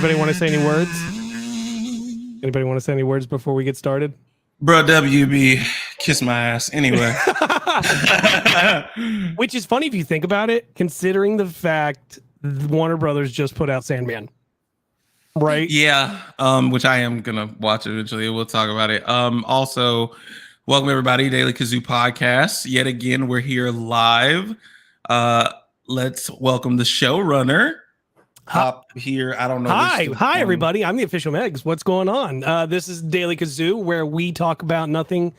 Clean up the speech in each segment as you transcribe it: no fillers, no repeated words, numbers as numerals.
Anybody want to say any words? Anybody want to say any words before we get started? Bro, WB, kiss my ass. Anyway. Which is funny if you think about it, considering the fact Warner Brothers just put out Sandman. Right? Yeah, which I am going to watch eventually. We'll talk about it. Also, welcome everybody, Daily Kazoo Podcast. Yet again, we're here live. Let's welcome the showrunner. Up here, I don't know. Hi, everybody. I'm the official Megs. What's going on? This is Daily Kazoo, where we talk about nothing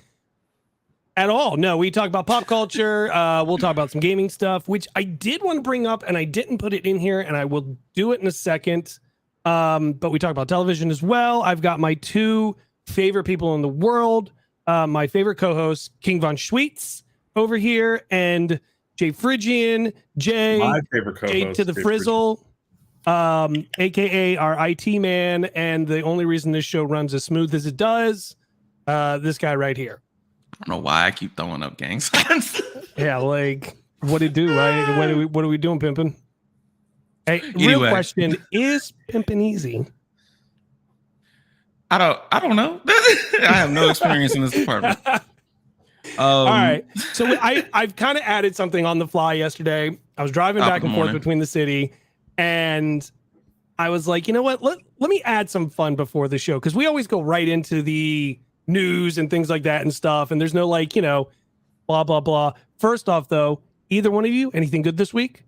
at all. No, we talk about pop culture. We'll talk about some gaming stuff, which I did want to bring up, and I didn't put it in here, and I will do it in a second. But we talk about television as well. I've got my two favorite people in the world, my favorite co-host, KingVonSchweetz over here, and JPhrygian, my favorite co-host, Jay to the Frizzle. AKA our IT man, and the only reason this show runs as smooth as it does, this guy right here. I don't know why I keep throwing up gang signs. Yeah, like what it do, right? What are we doing, pimping? Hey, anyway. Real question: is pimping easy? I don't know. I have no experience in this department. All right, so I've kind of added something on the fly yesterday. I was driving back and forth between the city. And I was like, you know what? Let me add some fun before the show, because we always go right into the news and things like that and stuff. And there's no blah, blah, blah. First off, though, either one of you, anything good this week?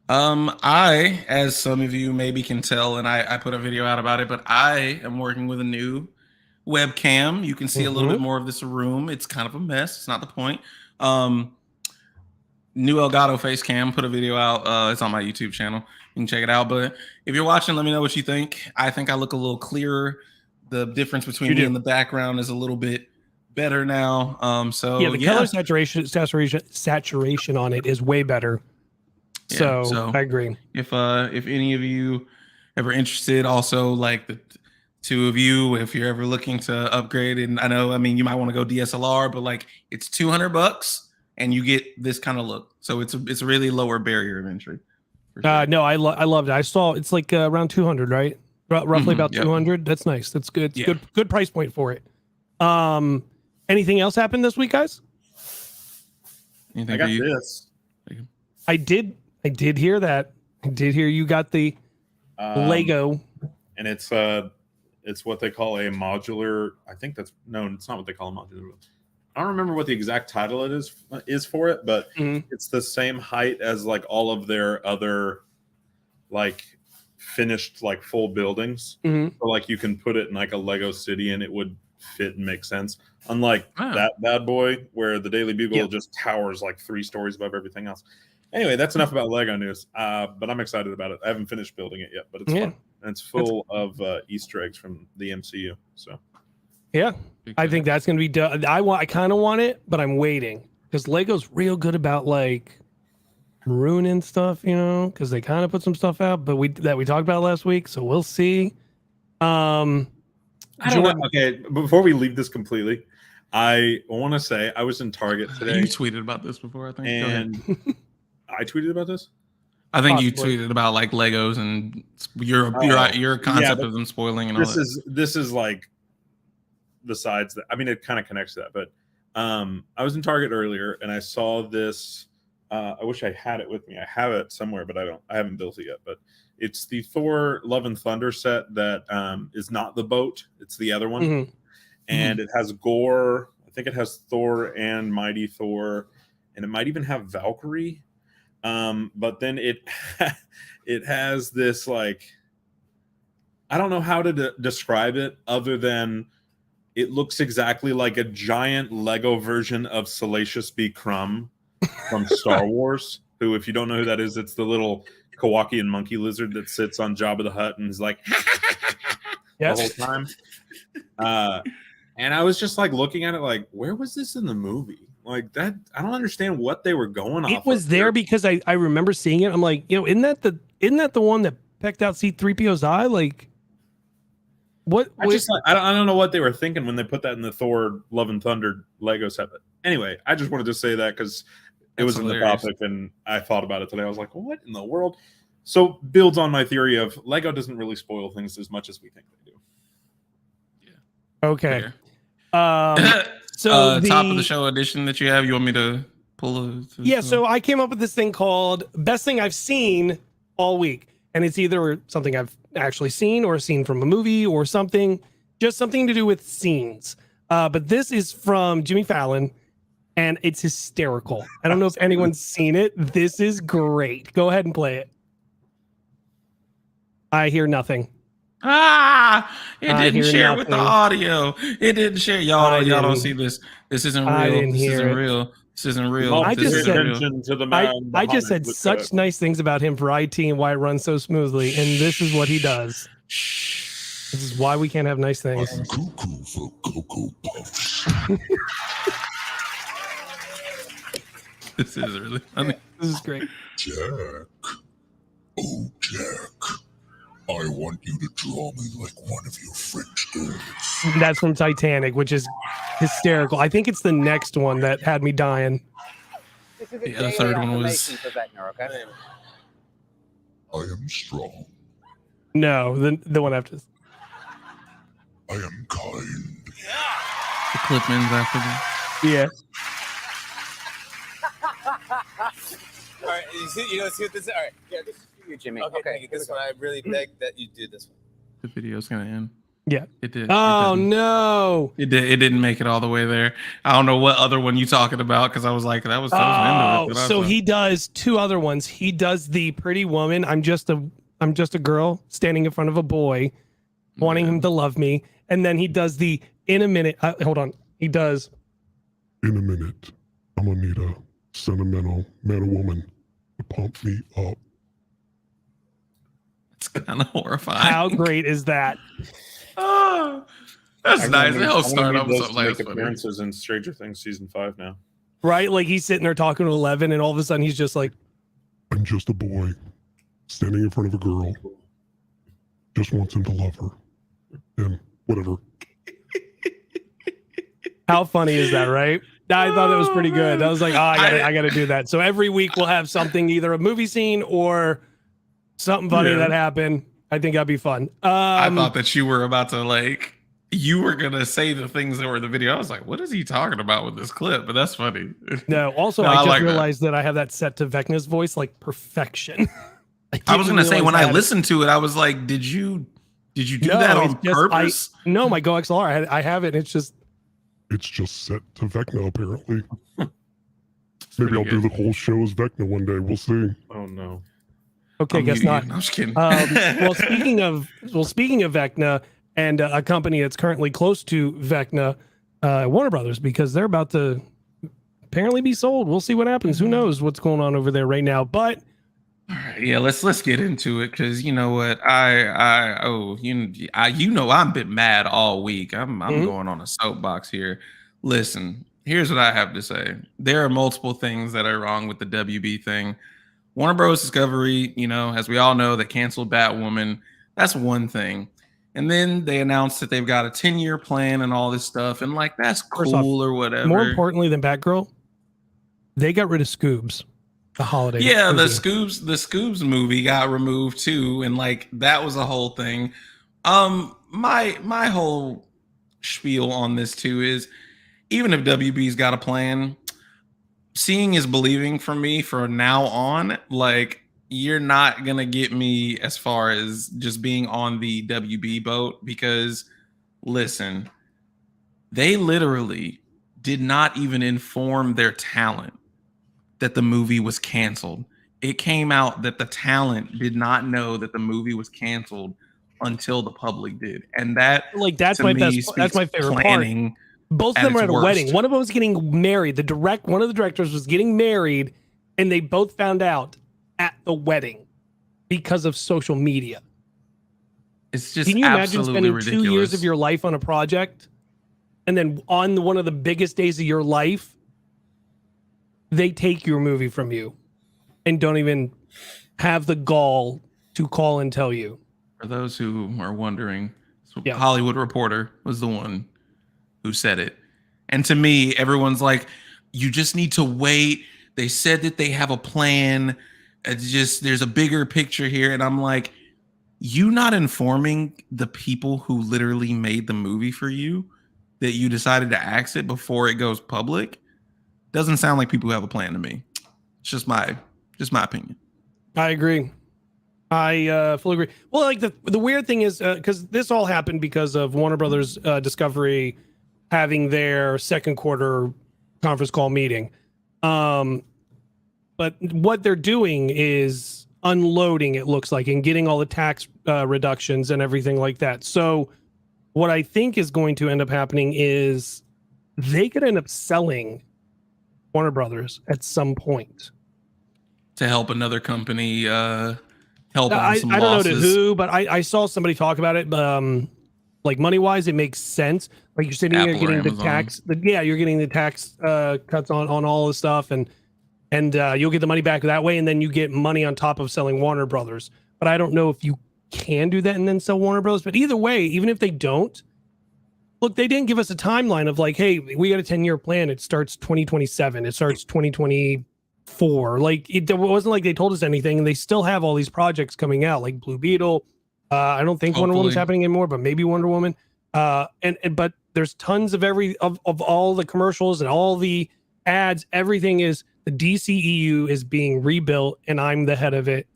I, as some of you maybe can tell, and I put a video out about it, but I am working with a new webcam. You can see a little bit more of this room. It's kind of a mess. It's not the point. New Elgato face cam, put a video out. It's on my YouTube channel. You can check it out. But if you're watching, let me know what you think. I think I look a little clearer. The difference between me and the background is a little bit better now. So yeah, the color saturation on it is way better. Yeah, so I agree. If any of you ever interested, also like the two of you, if you're ever looking to upgrade, and I mean you might want to go DSLR, but like it's $200. And you get this kind of look, so it's a really lower barrier of entry. Sure. No, I loved it. I saw it's like around 200, right? Roughly about 200. That's nice. That's good. It's good price point for it. Anything else happened this week, guys? I got this. I did hear that. I did hear you got the Lego, and it's what they call a modular. I think it's not what they call a modular. I don't remember what the exact title it is for it, but it's the same height as like all of their other like finished like full buildings. So like you can put it in like a Lego city and it would fit and make sense. Unlike that bad boy where the Daily Bugle just towers like 3 stories above everything else. Anyway, that's enough about Lego news. But I'm excited about it. I haven't finished building it yet, but it's fun. And it's full of Easter eggs from the MCU. So. Yeah, I think that's gonna be done. I kind of want it, but I'm waiting because Lego's real good about like ruining stuff, because they kind of put some stuff out, but we talked about last week, so we'll see. I don't know. Okay, before we leave this completely, I want to say I was in Target today. You tweeted about this before, I think. And I tweeted about this. I think you tweeted about like Legos and your concept of them spoiling and all that. This is like. Besides that, I mean, it kind of connects to that, but I was in Target earlier and I saw this. I wish I had it with me. I have it somewhere, but I haven't built it yet. But it's the Thor Love and Thunder set that is not the boat. It's the other one. And it has Gore. I think it has Thor and Mighty Thor, and it might even have Valkyrie. But then it has this like, I don't know how to describe it other than it looks exactly like a giant Lego version of Salacious B. Crumb from Star Wars, who, if you don't know who that is, it's the little Kowakian monkey lizard that sits on Jabba the Hutt and is like the whole time. And I was just like looking at it like, where was this in the movie? Like that, I don't understand what they were going off. It was there because I remember seeing it. I'm like, isn't that the one that pecked out C-3PO's eye? Like, what? I don't know what they were thinking when they put that in the Thor Love and Thunder Lego set. But anyway, I just wanted to say that because it was in the topic and I thought about it today. I was like, what in the world? So builds on my theory of Lego doesn't really spoil things as much as we think they do. Okay. Fair. So top of the show edition that you have, you want me to pull it? Yeah, so I came up with this thing called Best Thing I've Seen All Week. And it's either something I've actually seen or seen from a movie or something, just something to do with scenes. But this is from Jimmy Fallon, and it's hysterical. I don't know if anyone's seen it. This is great. Go ahead and play it. I hear nothing. It didn't share with the audio. It didn't share. Y'all don't see this. This isn't real. This isn't real. This isn't real. I this just isn't said, I just said such nice things about him for IT and why it runs so smoothly, and this is what he does. This is why we can't have nice things. I'm cuckoo for Cocoa Puffs. This is really funny. This is great. Jack. Oh, Jack. I want you to draw me like one of your French girls. That's from Titanic, which is hysterical. I think it's the next one that had me dying. Yeah, the third one was. I am strong. No, the one after this. I am kind. The Clipmans after that. Yeah. All right, see what this is? All right, yeah, this is for you, Jimmy. Okay, this one, I really beg that you do this one. The video's gonna end. Yeah. It did. Oh, no. It didn't make it all the way there. I don't know what other one you talking about because I was like, that was the end of it. So he does two other ones. He does the Pretty Woman. I'm just a girl standing in front of a boy, wanting him to love me. And then he does the In a Minute. Hold on. He does. In a minute, I'm gonna need a sentimental man or woman to pump me up. It's kind of horrifying. How great is that? Oh, that's nice. They'll start up with something like make appearances in Stranger Things season 5 now. Right? Like he's sitting there talking to 11, and all of a sudden he's just like, I'm just a boy standing in front of a girl. Just wants him to love her. And whatever. how funny is that, right? I thought that was pretty good. I was like, I gotta do that. So every week we'll have something, either a movie scene or something funny that happened. I think that'd be fun. I thought that you were about to you were gonna say the things that were in the video. I was like, what is he talking about with this clip? But that's funny. No, also I just realized that I have that set to Vecna's voice like perfection. I was gonna say when I listened to it, I was like, did you do that on purpose? No, my Go XLR. I have it. It's just set to Vecna, apparently. Maybe I'll do the whole show as Vecna one day. We'll see. Oh no. Okay, guess not. I'm just kidding. Well, speaking of Vecna and a company that's currently close to Vecna, Warner Brothers, because they're about to apparently be sold. We'll see what happens. Who knows what's going on over there right now? But all right, yeah, let's get into it because you know what I've been mad all week. I'm going on a soapbox here. Listen, here's what I have to say. There are multiple things that are wrong with the WB thing. Warner Bros. Discovery, as we all know, they canceled Batwoman. That's one thing. And then they announced that they've got a 10-year plan and all this stuff. And that's cool or whatever. More importantly than Batgirl, they got rid of Scoobs, the holiday. Yeah, the Scoobs movie got removed too. And that was a whole thing. My whole spiel on this too is even if WB's got a plan, seeing is believing for me for now on. You're not gonna get me as far as just being on the WB boat because listen, they literally did not even inform their talent that the movie was canceled. It came out that the talent did not know that the movie was canceled until the public did, and that's my favorite part. Both of them were at a wedding. One of them was getting married. One of the directors was getting married, and they both found out at the wedding because of social media. It's just can you imagine spending ridiculous. 2 years of your life on a project, and then on one of the biggest days of your life, they take your movie from you and don't even have the gall to call and tell you? For those who are wondering, Hollywood Reporter was the one who said it. And to me, everyone's like, you just need to wait. They said that they have a plan. It's just there's a bigger picture here, and I'm like, you not informing the people who literally made the movie for you that you decided to axe it before it goes public doesn't sound like people who have a plan to me. It's just my opinion. I agree. I fully agree. Well, like the weird thing is because this all happened because of Warner Brothers Discovery having their second quarter conference call meeting. But what they're doing is unloading, it looks like, and getting all the tax reductions and everything like that. So what I think is going to end up happening is they could end up selling Warner Brothers at some point to help another company help on I some don't know losses. to who, but I saw somebody talk about it. Like money wise, it makes sense. Like you're sitting there Apple or getting the Amazon. tax. You're getting the tax cuts on all the stuff, and you'll get the money back that way, and then you get money on top of selling Warner Brothers. But I don't know if you can do that and then sell Warner Brothers. But either way, even if they don't, look, they didn't give us a timeline of like, hey, we got a 10-year plan. It starts 2027. It starts 2024. Like it wasn't like they told us anything, and they still have all these projects coming out, like Blue Beetle. I don't think Wonder Woman's Hopefully. happening anymore, but maybe Wonder Woman. But there's tons of of all the commercials and all the ads. Everything is the DCEU is being rebuilt, and I'm the head of it.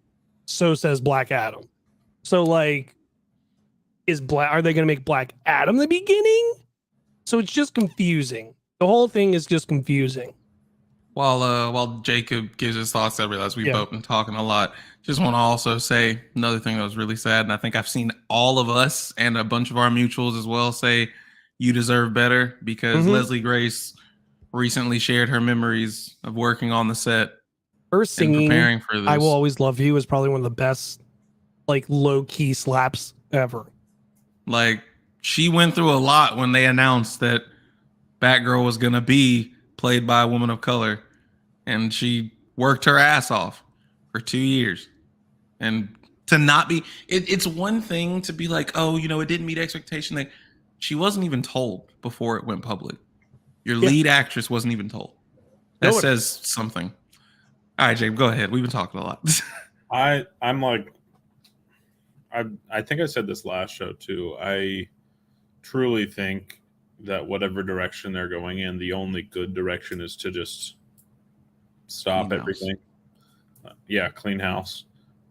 So says Black Adam. So like, are they going to make Black Adam the beginning? So it's just confusing. The whole thing is just confusing. While Jacob gives his thoughts, I realize we've both been talking a lot. Just want to also say another thing that was really sad, and I think I've seen all of us and a bunch of our mutuals as well say you deserve better, because Leslie Grace recently shared her memories of working on the set. Her singing, preparing for this. I Will Always Love You, is probably one of the best, like, low-key slaps ever. Like, she went through a lot when they announced that Batgirl was going to be played by a woman of color. And she worked her ass off for 2 years. And to not be... It's one thing to be like, oh, it didn't meet expectation. Like, she wasn't even told before it went public. Your lead actress wasn't even told. That says something. All right, Jacob, go ahead. We've been talking a lot. I'm like, I think I said this last show too. I truly think that whatever direction they're going in, the only good direction is to just stop Clean everything. Clean house.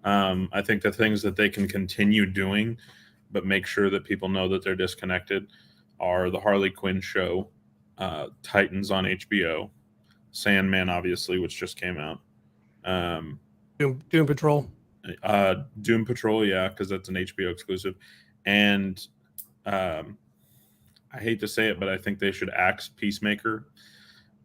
I think the things that they can continue doing, but make sure that people know that they're disconnected, are the Harley Quinn show, Titans on HBO, Sandman, obviously, which just came out. Doom Patrol. Doom Patrol, because that's an HBO exclusive. And I hate to say it, but I think they should axe Peacemaker.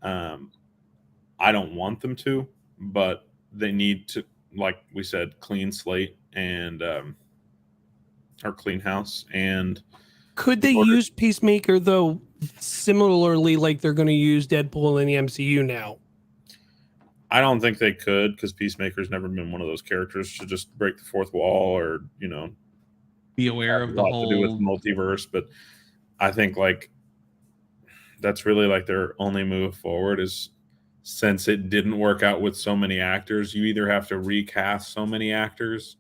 I don't want them to, but they need to, like we said, clean slate and or clean house. And could they use Peacemaker though, similarly like they're going to use Deadpool in the MCU now? I don't think they could, because Peacemaker's never been one of those characters to just break the fourth wall or be aware of the whole to do with multiverse. But I think like that's really like their only move forward, is since it didn't work out with so many actors, you either have to recast so many actors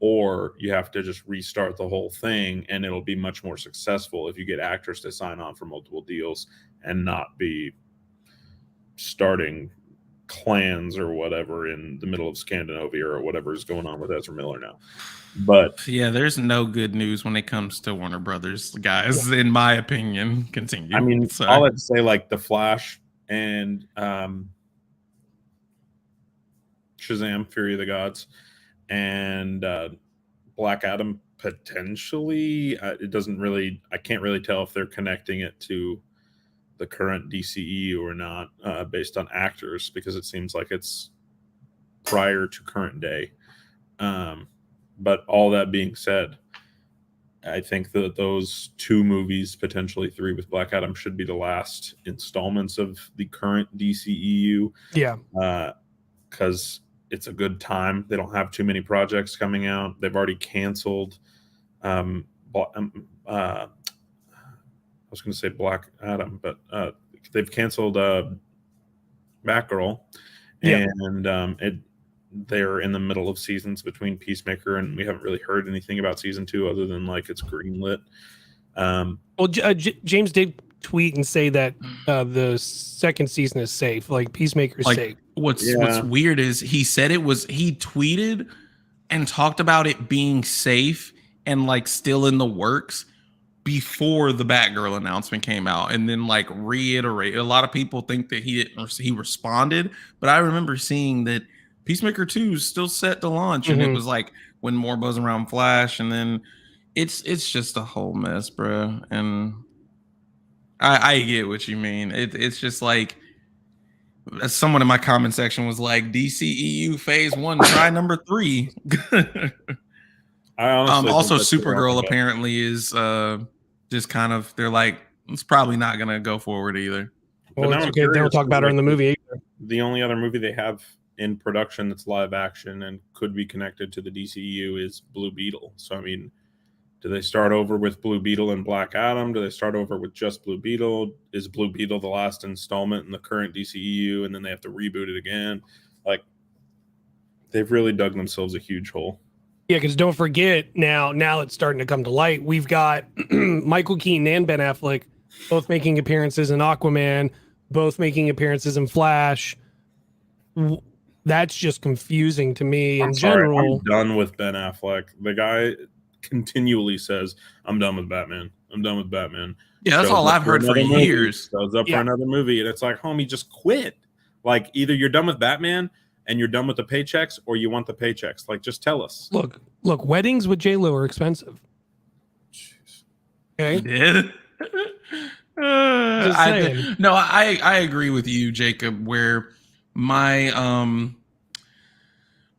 or you have to just restart the whole thing, and it'll be much more successful if you get actors to sign on for multiple deals and not be starting clans or whatever in the middle of Scandinavia or whatever is going on with Ezra Miller now. But yeah, there's no good news when it comes to Warner Brothers, guys, in my opinion. Continue. I mean, sorry. all I'd say, like The Flash and Shazam, Fury of the Gods, and Black Adam, potentially. It doesn't really, I can't really tell if they're connecting it to the current DCEU or not, based on actors, because it seems like it's prior to current day. But all that being said, I think that those two movies, potentially three with Black Adam, should be the last installments of the current DCEU. Yeah. Because it's a good time. They don't have too many projects coming out. They've already canceled. I was going to say Black Adam, but they've canceled Batgirl, and they're in the middle of seasons between Peacemaker, and we haven't really heard anything about season 2 other than like it's greenlit. Well, James did tweet and say that the second season is safe. Like Peacemaker's Like, safe. what's Yeah. weird is he said he tweeted and talked about it being safe and like still in the works before the Batgirl announcement came out, and then like reiterate. A lot of people think that he responded, but I remember seeing that Peacemaker 2 is still set to launch, and it was like when more buzz around Flash, and then it's just a whole mess, bro. And I get what you mean. It's just like someone in my comment section was like, DCEU phase 1, try number 3. I honestly also think that's the Supergirl wrong bet. apparently is just kind of, they're like, it's probably not gonna go forward either. Well, now it's I'm okay. They don't curious, talk about her in the like, movie either. The only other movie they have in production that's live action and could be connected to the DCEU is Blue Beetle. So I mean, do they start over with Blue Beetle and Black Adam? Do they start over with just Blue Beetle? Is Blue Beetle the last installment in the current DCEU, and then they have to reboot it again? Like, they've really dug themselves a huge hole. Yeah, because don't forget, now it's starting to come to light. We've got Michael Keaton and Ben Affleck both making appearances in Aquaman, both making appearances in Flash. That's just confusing to me in general. I'm done with Ben Affleck. The guy continually says, I'm done with Batman. I'm done with Batman. Yeah, that's Shows all up I've heard for another movie, years. Shows up Yeah. for another movie, and it's like, homie, just quit. Like, either you're done with Batman and you're done with the paychecks, or you want the paychecks. Like, just tell us. Look, weddings with J-Lo are expensive. Okay. Did. Just saying. I agree with you, Jacob, where my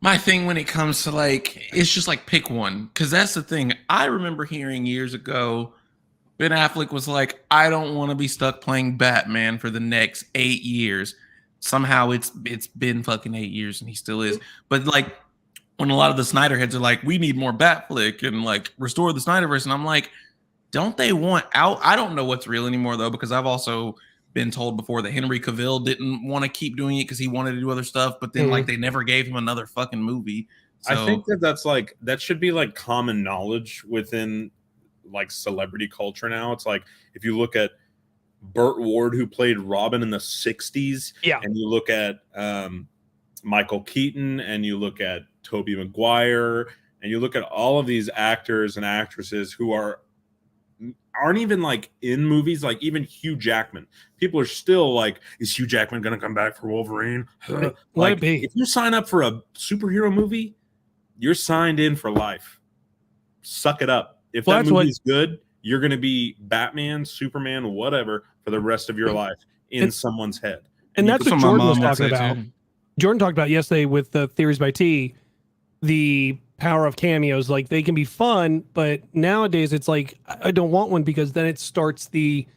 my thing when it comes to like, it's just like pick one, because that's the thing. I remember hearing years ago, Ben Affleck was like, I don't want to be stuck playing Batman for the next 8 years. Somehow it's been fucking 8 years and he still is. But like, when a lot of the Snyder heads are like, we need more Batflick and like restore the Snyderverse, and I'm like, don't they want out? I don't know what's real anymore though, because I've also been told before that Henry Cavill didn't want to keep doing it because he wanted to do other stuff, but then like they never gave him another fucking movie. So, I think that's like, that should be like common knowledge within like celebrity culture now. It's like, if you look at Burt Ward, who played Robin in the 60s, Yeah. and you look at Michael Keaton, and you look at Tobey Maguire, and you look at all of these actors and actresses who aren't even like in movies, like even Hugh Jackman. People are still like, is Hugh Jackman going to come back for Wolverine? Let Like, it be. if you sign up for a superhero movie, you're signed in for life. Suck it up. If Well, that that's what- movie's good, you're going to be Batman, Superman, whatever for the rest of your life in And- someone's head. And you that's can- what my Jordan was mom would talking say, about. too. Jordan talked about yesterday with the Theories by T, the power of cameos. Like, they can be fun, but nowadays it's like, I don't want one, because then it starts they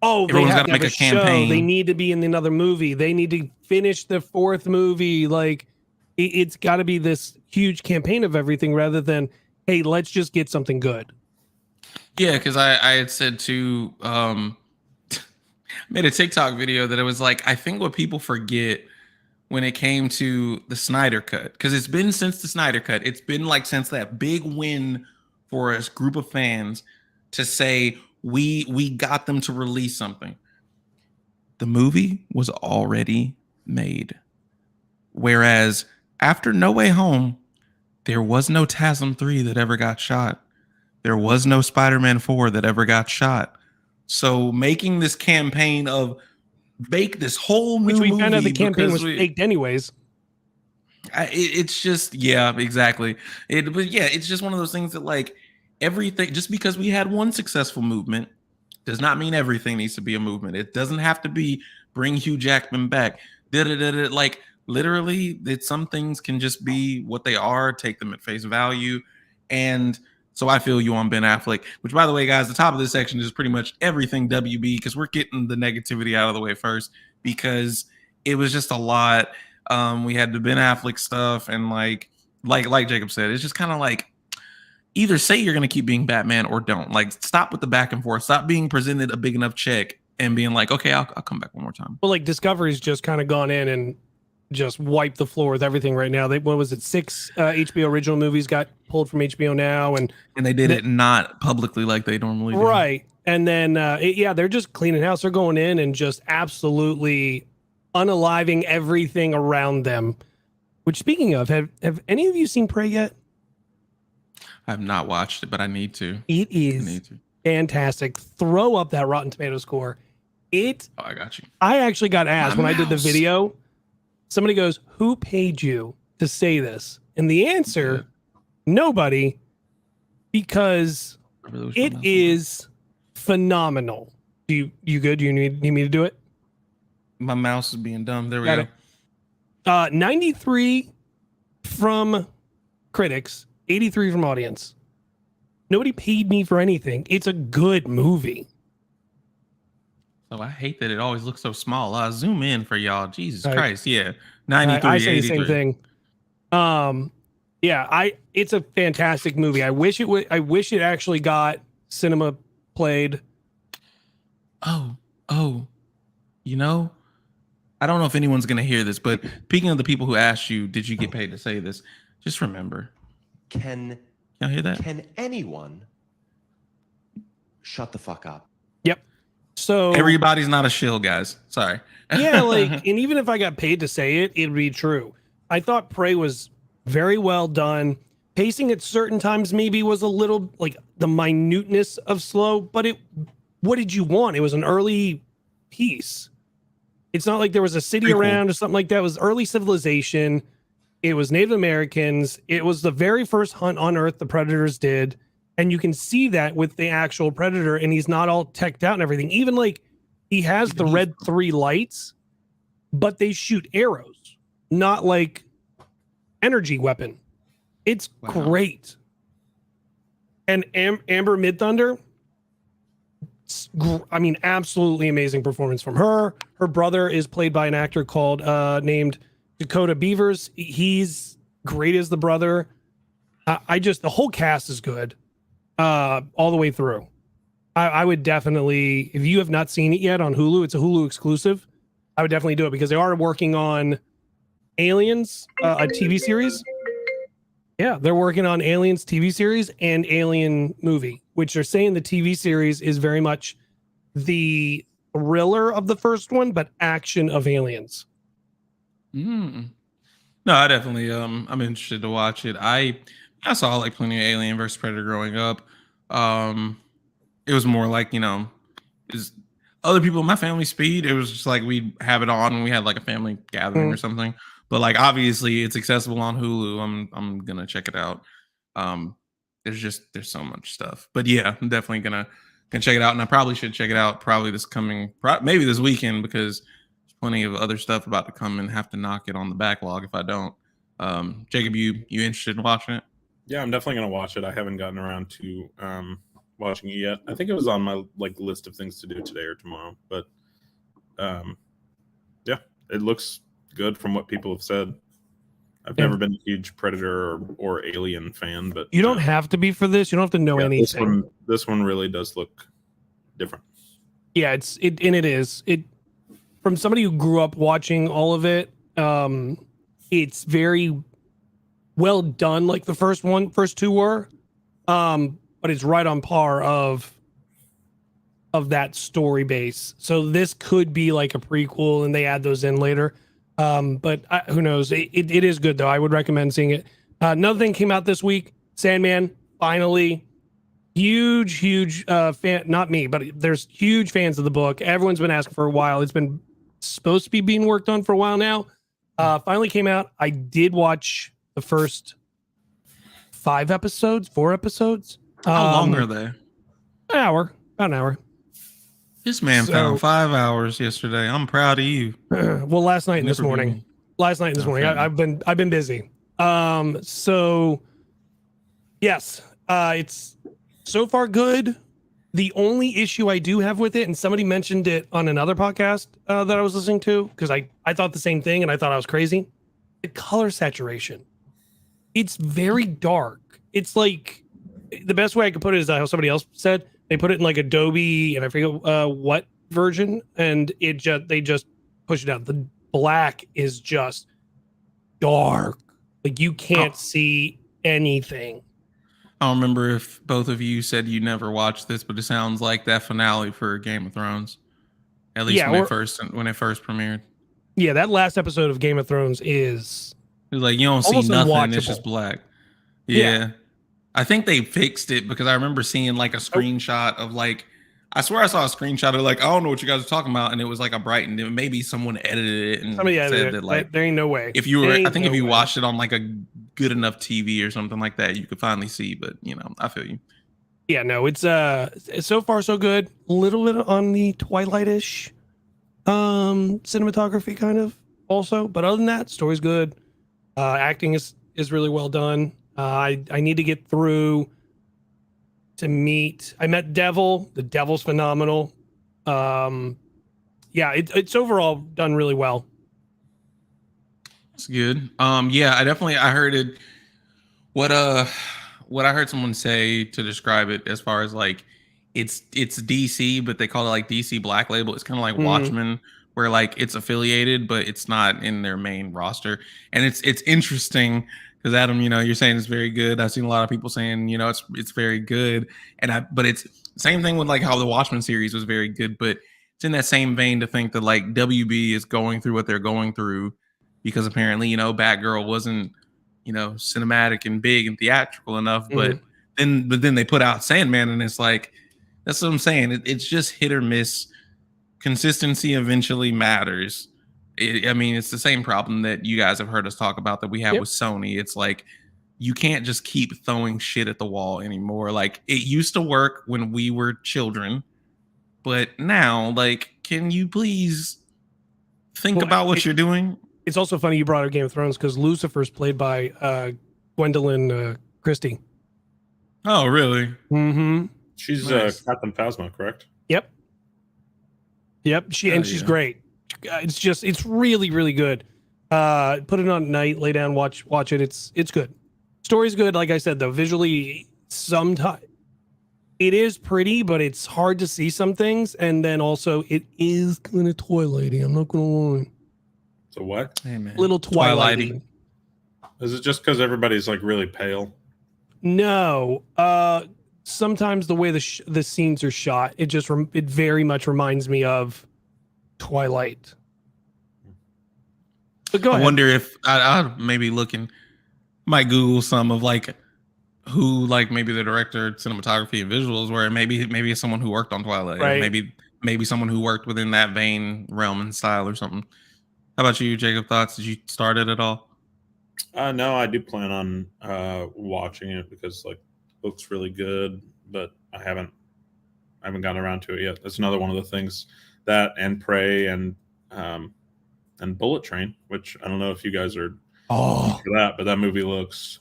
Everyone's have gotta to have make a a show. campaign. They need to be in another movie. They need to finish the 4th movie. Like, it's got to be this huge campaign of everything rather than, hey, let's just get something good. Yeah, because I had said to made a TikTok video that it was like, I think what people forget when it came to the Snyder Cut, because it's been since the Snyder Cut, it's been like since that big win for a group of fans to say we got them to release something. The movie was already made. Whereas after No Way Home, there was no TASM 3 that ever got shot. There was no Spider-Man 4 that ever got shot. So making this campaign of make this whole new Which we movie, found out the campaign because was faked anyways. it's just, yeah, exactly. But yeah, it's just one of those things that like everything, just because we had one successful movement does not mean everything needs to be a movement. It doesn't have to be bring Hugh Jackman back. Like literally, some things can just be what they are, take them at face value. And so I feel you on Ben Affleck, which, by the way, guys, the top of this section is pretty much everything WB, because we're getting the negativity out of the way first, because it was just a lot. We had the Ben Affleck stuff, and like Jacob said, it's just kind of like, either say you're going to keep being Batman or don't. Like, stop with the back and forth. Stop being presented a big enough check and being like, okay, I'll come back one more time. Well, like, Discovery's just kind of gone in and just wipe the floor with everything right now. What was it? 6 HBO original movies got pulled from HBO now, and they did it not publicly like they normally do. Right. And then, they're just cleaning house. They're going in and just absolutely unaliving everything around them. Which, speaking of, have any of you seen Prey yet? I have not watched it, but I need to. It is fantastic. Throw up that Rotten Tomato score. I got you. I actually got asked when I did the video. Somebody goes, "Who paid you to say this?" And the answer, nobody, because it is phenomenal. You good? You need me to do it? My mouse is being dumb. There we go. 93 from critics, 83 from audience. Nobody paid me for anything. It's a good movie. So I hate that it always looks so small. Zoom in for y'all. Jesus Christ. Yeah. 93. I say the same thing. It's a fantastic movie. I wish it actually got cinema played. Oh, I don't know if anyone's going to hear this, but speaking of the people who asked you, did you get paid to say this? Just remember. Can y'all hear that? Can anyone shut the fuck up? Yep. So everybody's not a shill, guys. Sorry. Yeah, and even if I got paid to say it, it'd be true. I thought Prey was very well done. Pacing at certain times maybe was a little the minuteness of slow, but what did you want? It was an early piece. It's not like there was a city around or something like that. It was early civilization. It was Native Americans. It was the very first hunt on Earth the Predators did. And you can see that with the actual Predator, and he's not all teched out and everything. Even he has the red 3 lights, but they shoot arrows, not like energy weapon. It's great. And Amber Midthunder, absolutely amazing performance from her. Her brother is played by an actor called named Dakota Beavers. He's great as the brother. The whole cast is good all the way through. I would definitely, if you have not seen it yet on Hulu, it's a Hulu exclusive. I would definitely do it because they are working on Aliens, a TV series. Yeah, they're working on Aliens TV series and Alien movie, which they're saying the TV series is very much the thriller of the first one, but action of Aliens. No, I definitely I'm interested to watch it. I saw plenty of Alien versus Predator growing up. It was more is other people in my family speed. It was just we'd have it on when we had a family gathering or something. But obviously it's accessible on Hulu. I'm gonna check it out. There's so much stuff. But yeah, I'm definitely gonna check it out, and I probably should check it out maybe this weekend, because there's plenty of other stuff about to come and have to knock it on the backlog if I don't. Jacob, you interested in watching it? Yeah, I'm definitely gonna watch it. I haven't gotten around to watching it yet. I think it was on my list of things to do today or tomorrow. But yeah, it looks good from what people have said. I've never been a huge Predator or Alien fan, but you don't have to be for this. You don't have to know anything. This one really does look different. Yeah, it is. From somebody who grew up watching all of it, it's very well done, like the first two were. But it's right on par of that story base. So this could be like a prequel and they add those in later. But who knows? It is good though. I would recommend seeing it. Another thing came out this week, Sandman, finally. Huge fan, not me, but there's huge fans of the book. Everyone's been asking for a while. It's been supposed to be being worked on for a while now. Finally came out. I did watch the first 4 episodes. How long are they? About an hour. This man found 5 hours yesterday. I'm proud of you. Well, last night and this morning. I've been busy. So yes, it's so far good. The only issue I do have with it, and somebody mentioned it on another podcast that I was listening to, because I thought the same thing and I thought I was crazy. The color saturation. It's very dark. It's like, the best way I could put it is how somebody else said. They put it in like Adobe, and I forget what version, and they just push it out. The black is just dark. Like you can't see anything. I don't remember if both of you said you never watched this, but it sounds like that finale for Game of Thrones. At least when it first premiered. Yeah, that last episode of Game of Thrones is It's like you don't see almost nothing, unwatchable. it's just black. Yeah. I think they fixed it because I remember seeing like a screenshot of like, I swear I saw a screenshot of like, I don't know what you guys are talking about, and it was like a brightened. Maybe someone edited it and said that like there ain't no way. If you were, I think if you watched it on like a good enough TV or something like that, you could finally see. But you know, I feel you. Yeah, no, it's so far so good. A little bit on the Twilight-ish cinematography kind of also, but other than that, story's good. Acting is really well done. I need to get through to meet. I met Devil. The Devil's phenomenal. Yeah, it's overall done really well. It's good. Yeah, I heard it. What I heard someone say to describe it as far as like it's DC, but they call it like DC Black Label. It's kind of like Watchmen, where like it's affiliated, but it's not in their main roster. And it's interesting because Adam, you know, you're saying it's very good. I've seen a lot of people saying, you know, it's very good. But it's same thing with like how the Watchmen series was very good, but it's in that same vein to think that like WB is going through what they're going through because apparently, you know, Batgirl wasn't, you know, cinematic and big and theatrical enough, but then they put out Sandman, and it's like, that's what I'm saying. It's just hit or miss. Consistency eventually matters. I mean, it's the same problem that you guys have heard us talk about that we have with Sony. It's like, you can't just keep throwing shit at the wall anymore. Like, it used to work when we were children, but now, like, can you please think about what you're doing? It's also funny you brought up Game of Thrones because Lucifer's played by Gwendolyn Christie. Oh, really? Mm-hmm. She's Nice. Captain Phasma, correct? Yep. She's great. It's really, really good. Put it on at night, lay down, watch it. It's good. Story's good. Like I said, though, visually, sometimes it is pretty, but it's hard to see some things. And then also, it is kind of Twilighty. I'm not gonna lie. So what? Hey, man. Little Twilighty. Is it just because everybody's like really pale? No. Sometimes the way the scenes are shot, it very much reminds me of Twilight. But go ahead. I wonder if I maybe might Google some of like who like maybe the director, cinematography, and visuals were. Maybe it's someone who worked on Twilight. Right. Or maybe someone who worked within that vein, realm, and style or something. How about you, Jacob? Thoughts? Did you start it at all? No, I do plan on watching it because like it looks really good, but I haven't gotten around to it yet. That's another one of the things that and Prey and Bullet Train, which I don't know if you guys are for that, but that movie looks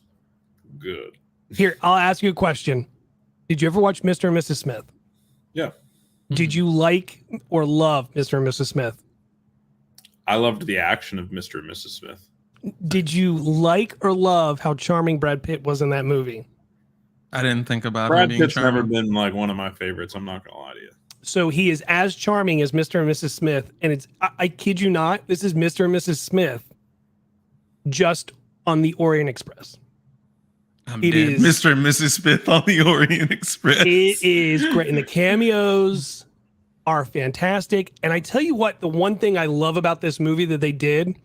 good. Here, I'll ask you a question. Did you ever watch Mr. and Mrs. Smith? Yeah. Did you like or love Mr. and Mrs. Smith? I loved the action of Mr. and Mrs. Smith. Did you like or love how charming Brad Pitt was in that movie? I didn't think about Brad him being Pitt's charming. never been like one of my favorites. I'm not gonna lie to you. So he is as charming as Mr. and Mrs. Smith, and it's I kid you not, this is Mr. and Mrs. Smith just on the Orient Express. I'm dead. Mr. and Mrs. Smith on the Orient Express. It is great, and the cameos are fantastic. And I tell you what, the one thing I love about this movie that they did,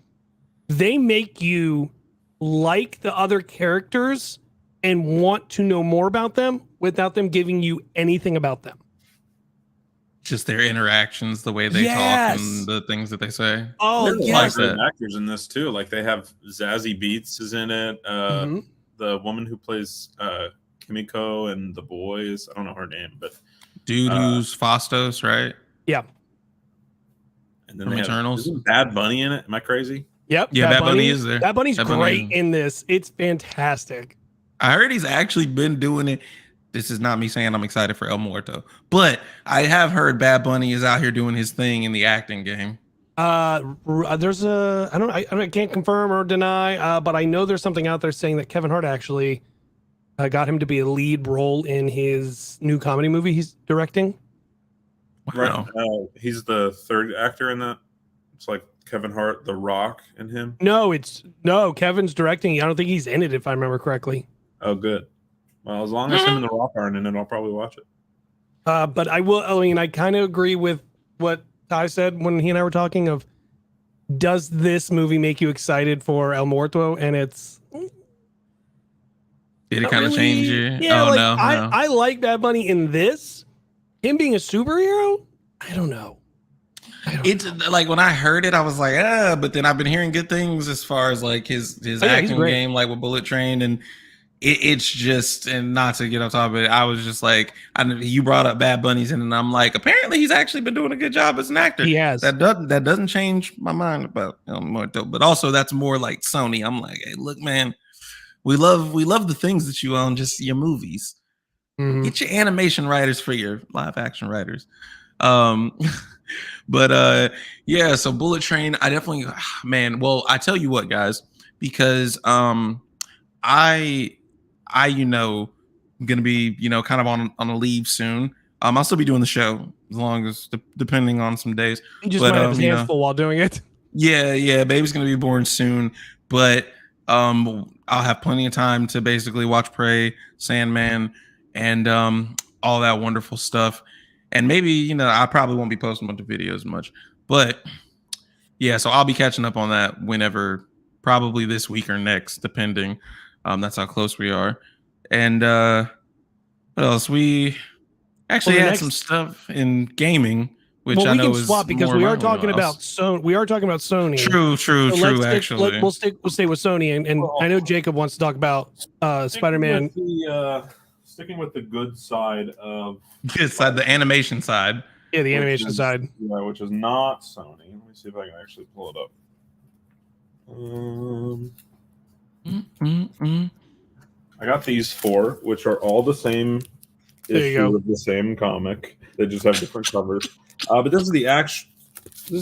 they make you like the other characters and want to know more about them without them giving you anything about them. Just their interactions, the way they talk, and the things that they say. Oh, There's a lot of yes. great actors in this too. Like they have Zazie Beetz is in it. The woman who plays Kimiko and the boys. I don't know her name, but Dude who's Fastos, right? Yeah. and then From they have, Eternals. isn't Bad Bunny in it? Am I crazy? Yep. Yeah, Bad Bunny is there. Bad Bunny's Bad Bunny great is- in this. It's fantastic. I heard he's actually been doing it. This is not me saying I'm excited for El Muerto, but I have heard Bad Bunny is out here doing his thing in the acting game. There's I can't confirm or deny, but I know there's something out there saying that Kevin Hart actually got him to be a lead role in his new comedy movie he's directing. Wow. Right. He's the third actor in that. It's like Kevin Hart, The Rock, and him? No, Kevin's directing. I don't think he's in it, if I remember correctly. Oh, good. Well, as long as him and The Rock aren't in it, I'll probably watch it. But I kind of agree with what Ty said when he and I were talking of, does this movie make you excited for El Muerto? And it's... Did it kind of change you? Yeah, Oh, like, no. I like Bad Bunny in this. Him being a superhero? I don't know. It's like when I heard it, I was like, but then I've been hearing good things as far as like his acting game, like with Bullet Train, and it's just, and not to get off top of it, I was just like, you brought up Bad Bunny's, and I'm like, apparently he's actually been doing a good job as an actor. He has. That doesn't change my mind about Muerto, but also that's more like Sony. I'm like, hey, look, man, we love the things that you own, just your movies. Mm-hmm. Get your animation writers for your live action writers. But yeah, so Bullet Train, I definitely, man, well, I tell you what, guys, because I I'm gonna be, kind of on a leave soon. I'll still be doing the show as long as depending on some days. He just might have his hands full while doing it. Yeah, baby's gonna be born soon, but I'll have plenty of time to basically watch Prey, Sandman, and all that wonderful stuff. And maybe, I probably won't be posting a bunch of videos much, but yeah, so I'll be catching up on that whenever, probably this week or next, depending. That's how close we are. And what else? We actually had some stuff in gaming, which I know is swap because we are talking about Sony. We are talking about Sony. True. Actually, we'll stay with Sony, and I know Jacob wants to talk about Spider-Man. Sticking with the good side of the animation side. Yeah, the animation side. Yeah, which is not Sony. Let me see if I can actually pull it up. I got these 4, which are all the same issue of the same comic. They just have different covers. But this is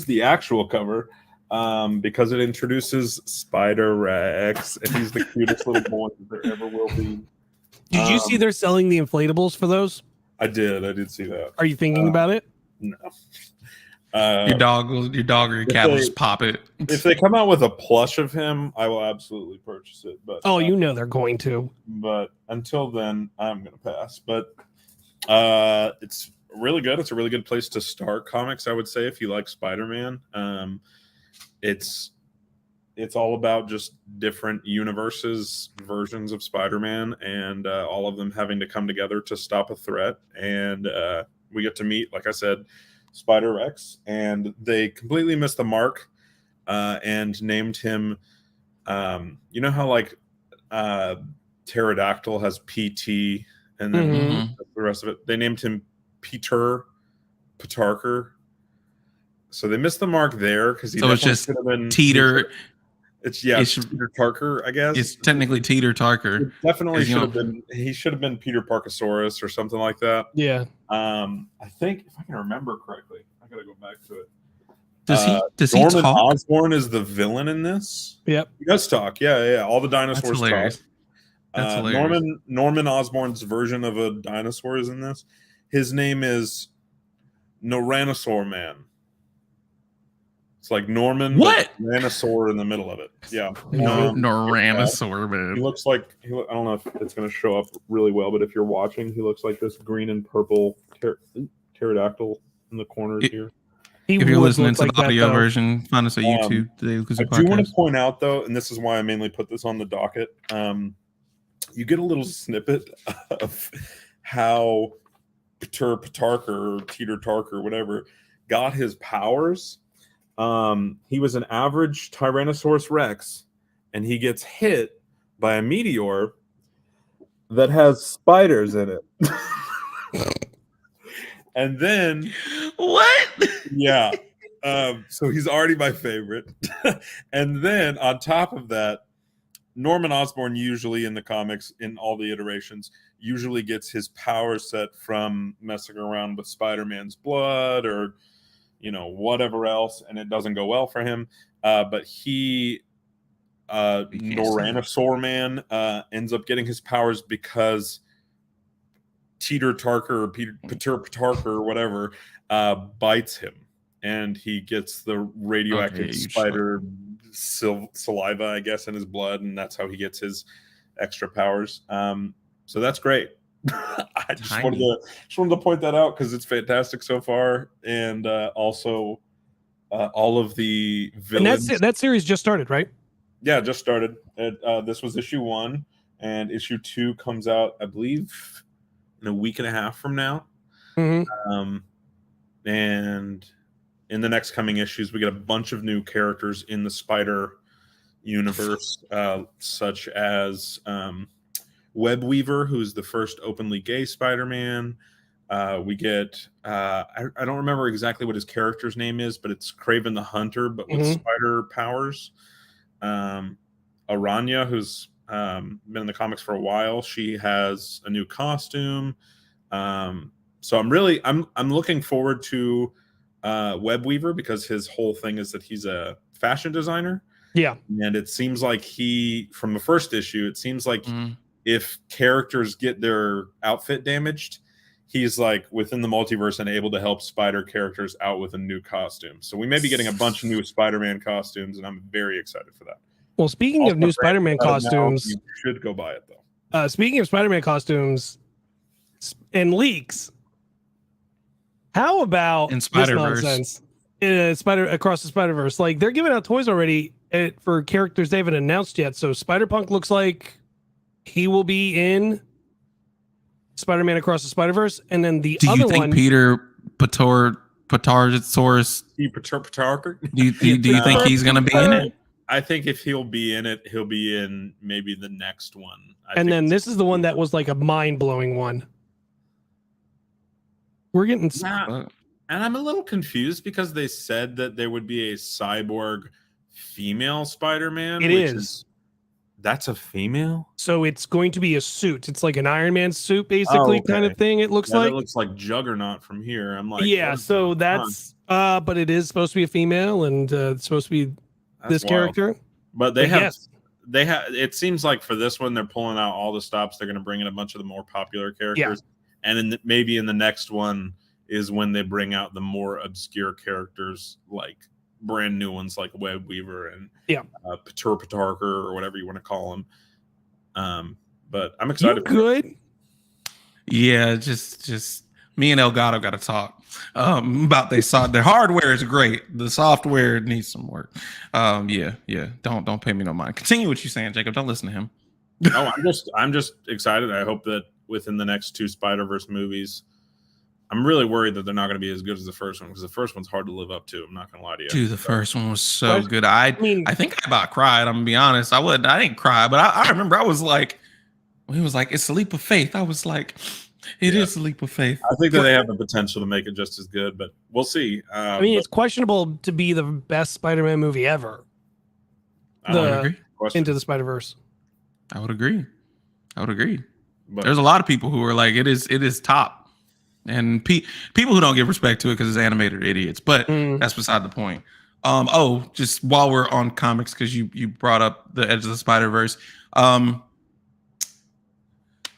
the actual cover because it introduces Spider-Rex, and he's the cutest little boy that there ever will be. Did you see they're selling the inflatables for those? I did see that. Are you thinking about it? No. Your dog or your cat will just pop it. If they come out with a plush of him, I will absolutely purchase it. But they're going to. But until then, I'm gonna pass. But it's really good. It's a really good place to start comics, I would say, if you like Spider-Man. It's all about just different universes, versions of Spider-Man, and all of them having to come together to stop a threat. And we get to meet, like I said, Spider-Rex, and they completely missed the mark and named him. You know how like Pterodactyl has PT, and then the rest of it. They named him Peter Petarker. So they missed the mark there because he just should have been Teeter. It's Peter Parker, I guess. It's technically Teeter Tarker. It definitely should have been. He should have been Peter Parkasaurus or something like that. Yeah. I think if I can remember correctly, I gotta go back to it. Does Norman he talk? Osborn is the villain in this. Yep. He does talk. Yeah. All the dinosaurs talk. That's hilarious. Norman Osborn's version of a dinosaur is in this. His name is Noranosaur Man. It's like Norman, what? Tyrannosaur in the middle of it. Yeah. Noranosaur, man. He looks like, I don't know if it's going to show up really well, but if you're watching, he looks like this green and purple pterodactyl in the corners here. If you're listening to the audio version, find us at YouTube. I do want to point out, though, and this is why I mainly put this on the docket, you get a little snippet of how Peter Petarker or Teeter Tarker, whatever, got his powers. He was an average Tyrannosaurus Rex, and he gets hit by a meteor that has spiders in it. And then what? Yeah. So he's already my favorite. And then on top of that, Norman Osborn usually in the comics, in all the iterations, usually gets his power set from messing around with Spider-Man's blood or whatever else, and it doesn't go well for him. But Noranosaur Man ends up getting his powers because Teeter Tarker or Peter Tarker or whatever bites him. and he gets the radioactive Okay, you spider saliva, I guess, in his blood, and that's how he gets his extra powers. So that's great. I just wanted to point that out because it's fantastic so far, and also all of the villains. And that series just started, right? Yeah, just started. This was issue 1, and issue 2 comes out, I believe, in a week and a half from now. Mm-hmm. And in the next coming issues, we get a bunch of new characters in the Spider universe, such as Web Weaver, who's the first openly gay Spider-Man. We get I don't remember exactly what his character's name is, but it's Kraven the Hunter, but with spider powers. Aranya, who's been in the comics for a while, she has a new costume. So I'm looking forward to Web Weaver because his whole thing is that he's a fashion designer. Yeah, and it seems like from the first issue, it seems like if characters get their outfit damaged, he's like within the multiverse and able to help Spider characters out with a new costume. So we may be getting a bunch of new Spider-Man costumes, and I'm very excited for that. Well, speaking of new Spider-Man costumes, you should go buy it though. Speaking of Spider-Man costumes and leaks, how about in Spider-Verse? This nonsense? Across the Spider-Verse, like they're giving out toys already for characters they haven't announced yet. So Spider-Punk looks like he will be in Spider-Man Across the Spider-Verse, and then the other one. Do you think Peter Patarsaurus? Do you think he's going to be in it? I think if he'll be in it, he'll be in maybe the next one. And then this is the one that was like a mind-blowing one. We're getting. And I'm a little confused because they said that there would be a cyborg female Spider-Man. It is. That's a female? So it's going to be a suit. It's like an Iron Man suit, basically, kind of thing. It looks like. It looks like Juggernaut from here. I'm like, yeah. So that's. But it is supposed to be a female, and it's supposed to be this character. But they have. It seems like for this one, they're pulling out all the stops. They're going to bring in a bunch of the more popular characters, and maybe in the next one is when they bring out the more obscure characters, like brand new ones like Web Weaver and Patarker or whatever you want to call him. But I'm excited. Good. Yeah, just me and Elgato got to talk about their hardware is great. The software needs some work. Yeah. Don't pay me no mind. Continue what you're saying, Jacob. Don't listen to him. Oh, I'm just excited. I hope that within the next 2 Spider-Verse movies. I'm really worried that they're not going to be as good as the first one because the first one's hard to live up to. I'm not going to lie to you. Dude, the first one was so good. I think I about cried. I'm going to be honest. I didn't cry, but I remember I was like, when he was like, it's a leap of faith. I was like, it is a leap of faith. I think that they have the potential to make it just as good, but we'll see. It's questionable to be the best Spider-Man movie ever. I would agree. Into the Spider-Verse. I would agree. But there's a lot of people who are like, it is top. And people who don't give respect to it because it's animated are idiots, but that's beside the point. Just while we're on comics, because you brought up the Edge of the Spider-Verse, your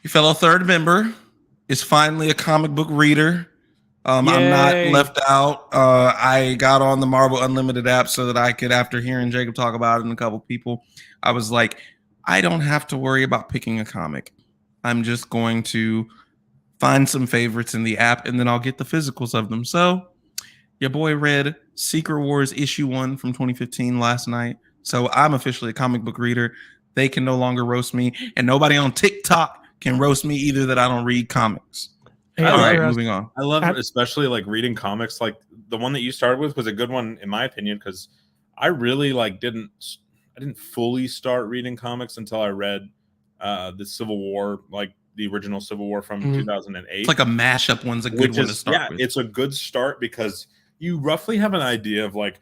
fellow third member is finally a comic book reader. I'm not left out. I got on the Marvel Unlimited app so that I could, after hearing Jacob talk about it and a couple people, I was like, I don't have to worry about picking a comic. I'm just going to find some favorites in the app, and then I'll get the physicals of them. So your boy read Secret Wars issue 1 from 2015 last night. So I'm officially a comic book reader. They can no longer roast me, and nobody on TikTok can roast me either that I don't read comics. All right, moving on. I love it, especially like reading comics. Like the one that you started with was a good one in my opinion, because I really didn't fully start reading comics until I read the Civil War, like the original Civil War from 2008. It's like a mashup one's a good one to start with. It's a good start because you roughly have an idea of like,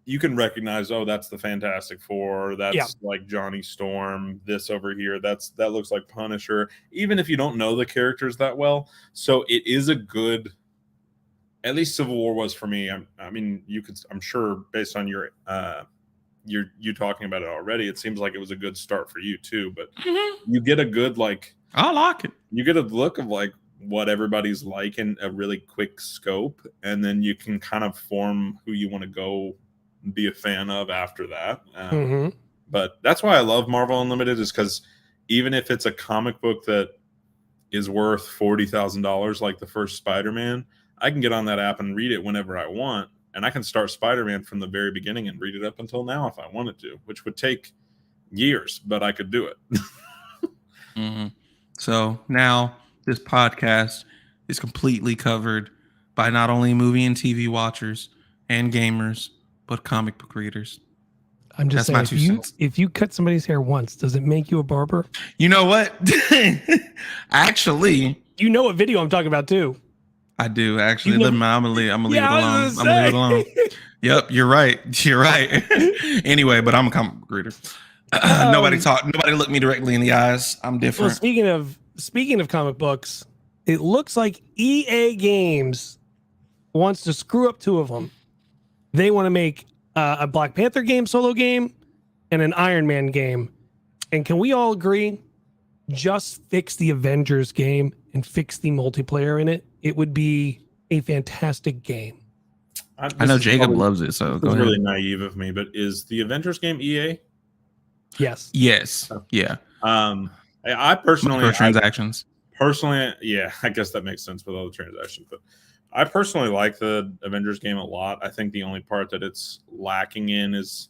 you can recognize, oh, that's the Fantastic Four, that's like Johnny Storm, this over here, that looks like Punisher, even if you don't know the characters that well. So it is a good, at least Civil War was for me. I mean, I'm sure based on you talking about it already, it seems like it was a good start for you too, but you get a good I like it. You get a look of like what everybody's like in a really quick scope, and then you can kind of form who you want to go be a fan of after that. But that's why I love Marvel Unlimited, is because even if it's a comic book that is worth $40,000 like the first Spider-Man, I can get on that app and read it whenever I want, and I can start Spider-Man from the very beginning and read it up until now if I wanted to, which would take years, but I could do it. So now this podcast is completely covered by not only movie and TV watchers and gamers, but comic book readers. I'm just saying, if you cut somebody's hair once, does it make you a barber? You know what? Actually, you know what video I'm talking about too. I do actually. I'm gonna leave it alone. I'm gonna leave it alone. Yep, you're right. You're right. Anyway, but I'm a comic book reader. Nobody looked me directly in the eyes. I'm different. Well, speaking of comic books, it looks like EA Games wants to screw up two of them. They want to make a Black Panther game, solo game, and an Iron Man game. And can we all agree, just fix the Avengers game and fix the multiplayer in it? It would be a fantastic game. I know Jacob loves it, so go ahead. It's really naive of me, but is the Avengers game EA? Yes. Yeah. I personally transactions. Yeah, I guess that makes sense with all the transactions, but I personally like the Avengers game a lot. I think the only part that it's lacking in is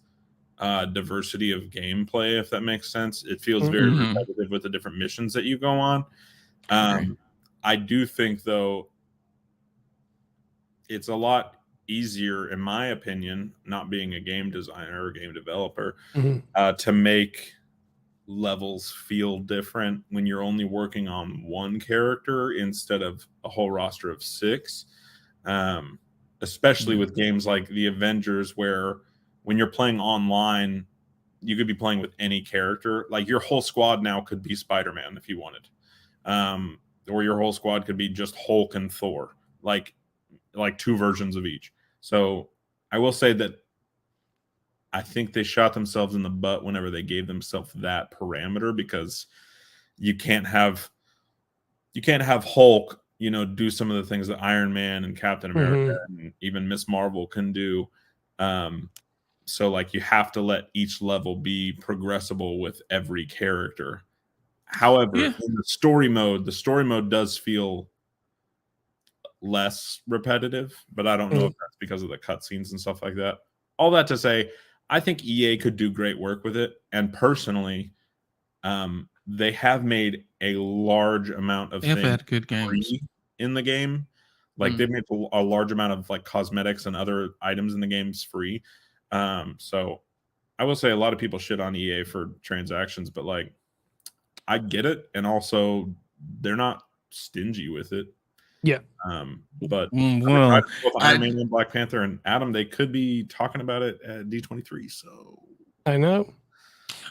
diversity of gameplay, if that makes sense. It feels very repetitive with the different missions that you go on. I do think, though, it's a lot easier, in my opinion, not being a game designer or game developer, to make levels feel different when you're only working on one character instead of a whole roster of 6. Especially with games like the Avengers, where when you're playing online, you could be playing with any character. Like your whole squad now could be Spider-Man if you wanted, or your whole squad could be just Hulk and Thor, like 2 versions of each. So I will say that I think they shot themselves in the butt whenever they gave themselves that parameter, because you can't have Hulk, do some of the things that Iron Man and Captain America and even Miss Marvel can do. So you have to let each level be progressible with every character. However, in the story mode does feel less repetitive, but I don't know if that's because of the cutscenes and stuff like that. All that to say, I think EA could do great work with it. And personally, they have made a large amount of things had good games free in the game. They've made a large amount of cosmetics and other items in the games free. So I will say a lot of people shit on EA for transactions, but I get it. And also they're not stingy with it. Yeah. But Iron Man and Black Panther and Adam, they could be talking about it at D23. So I know.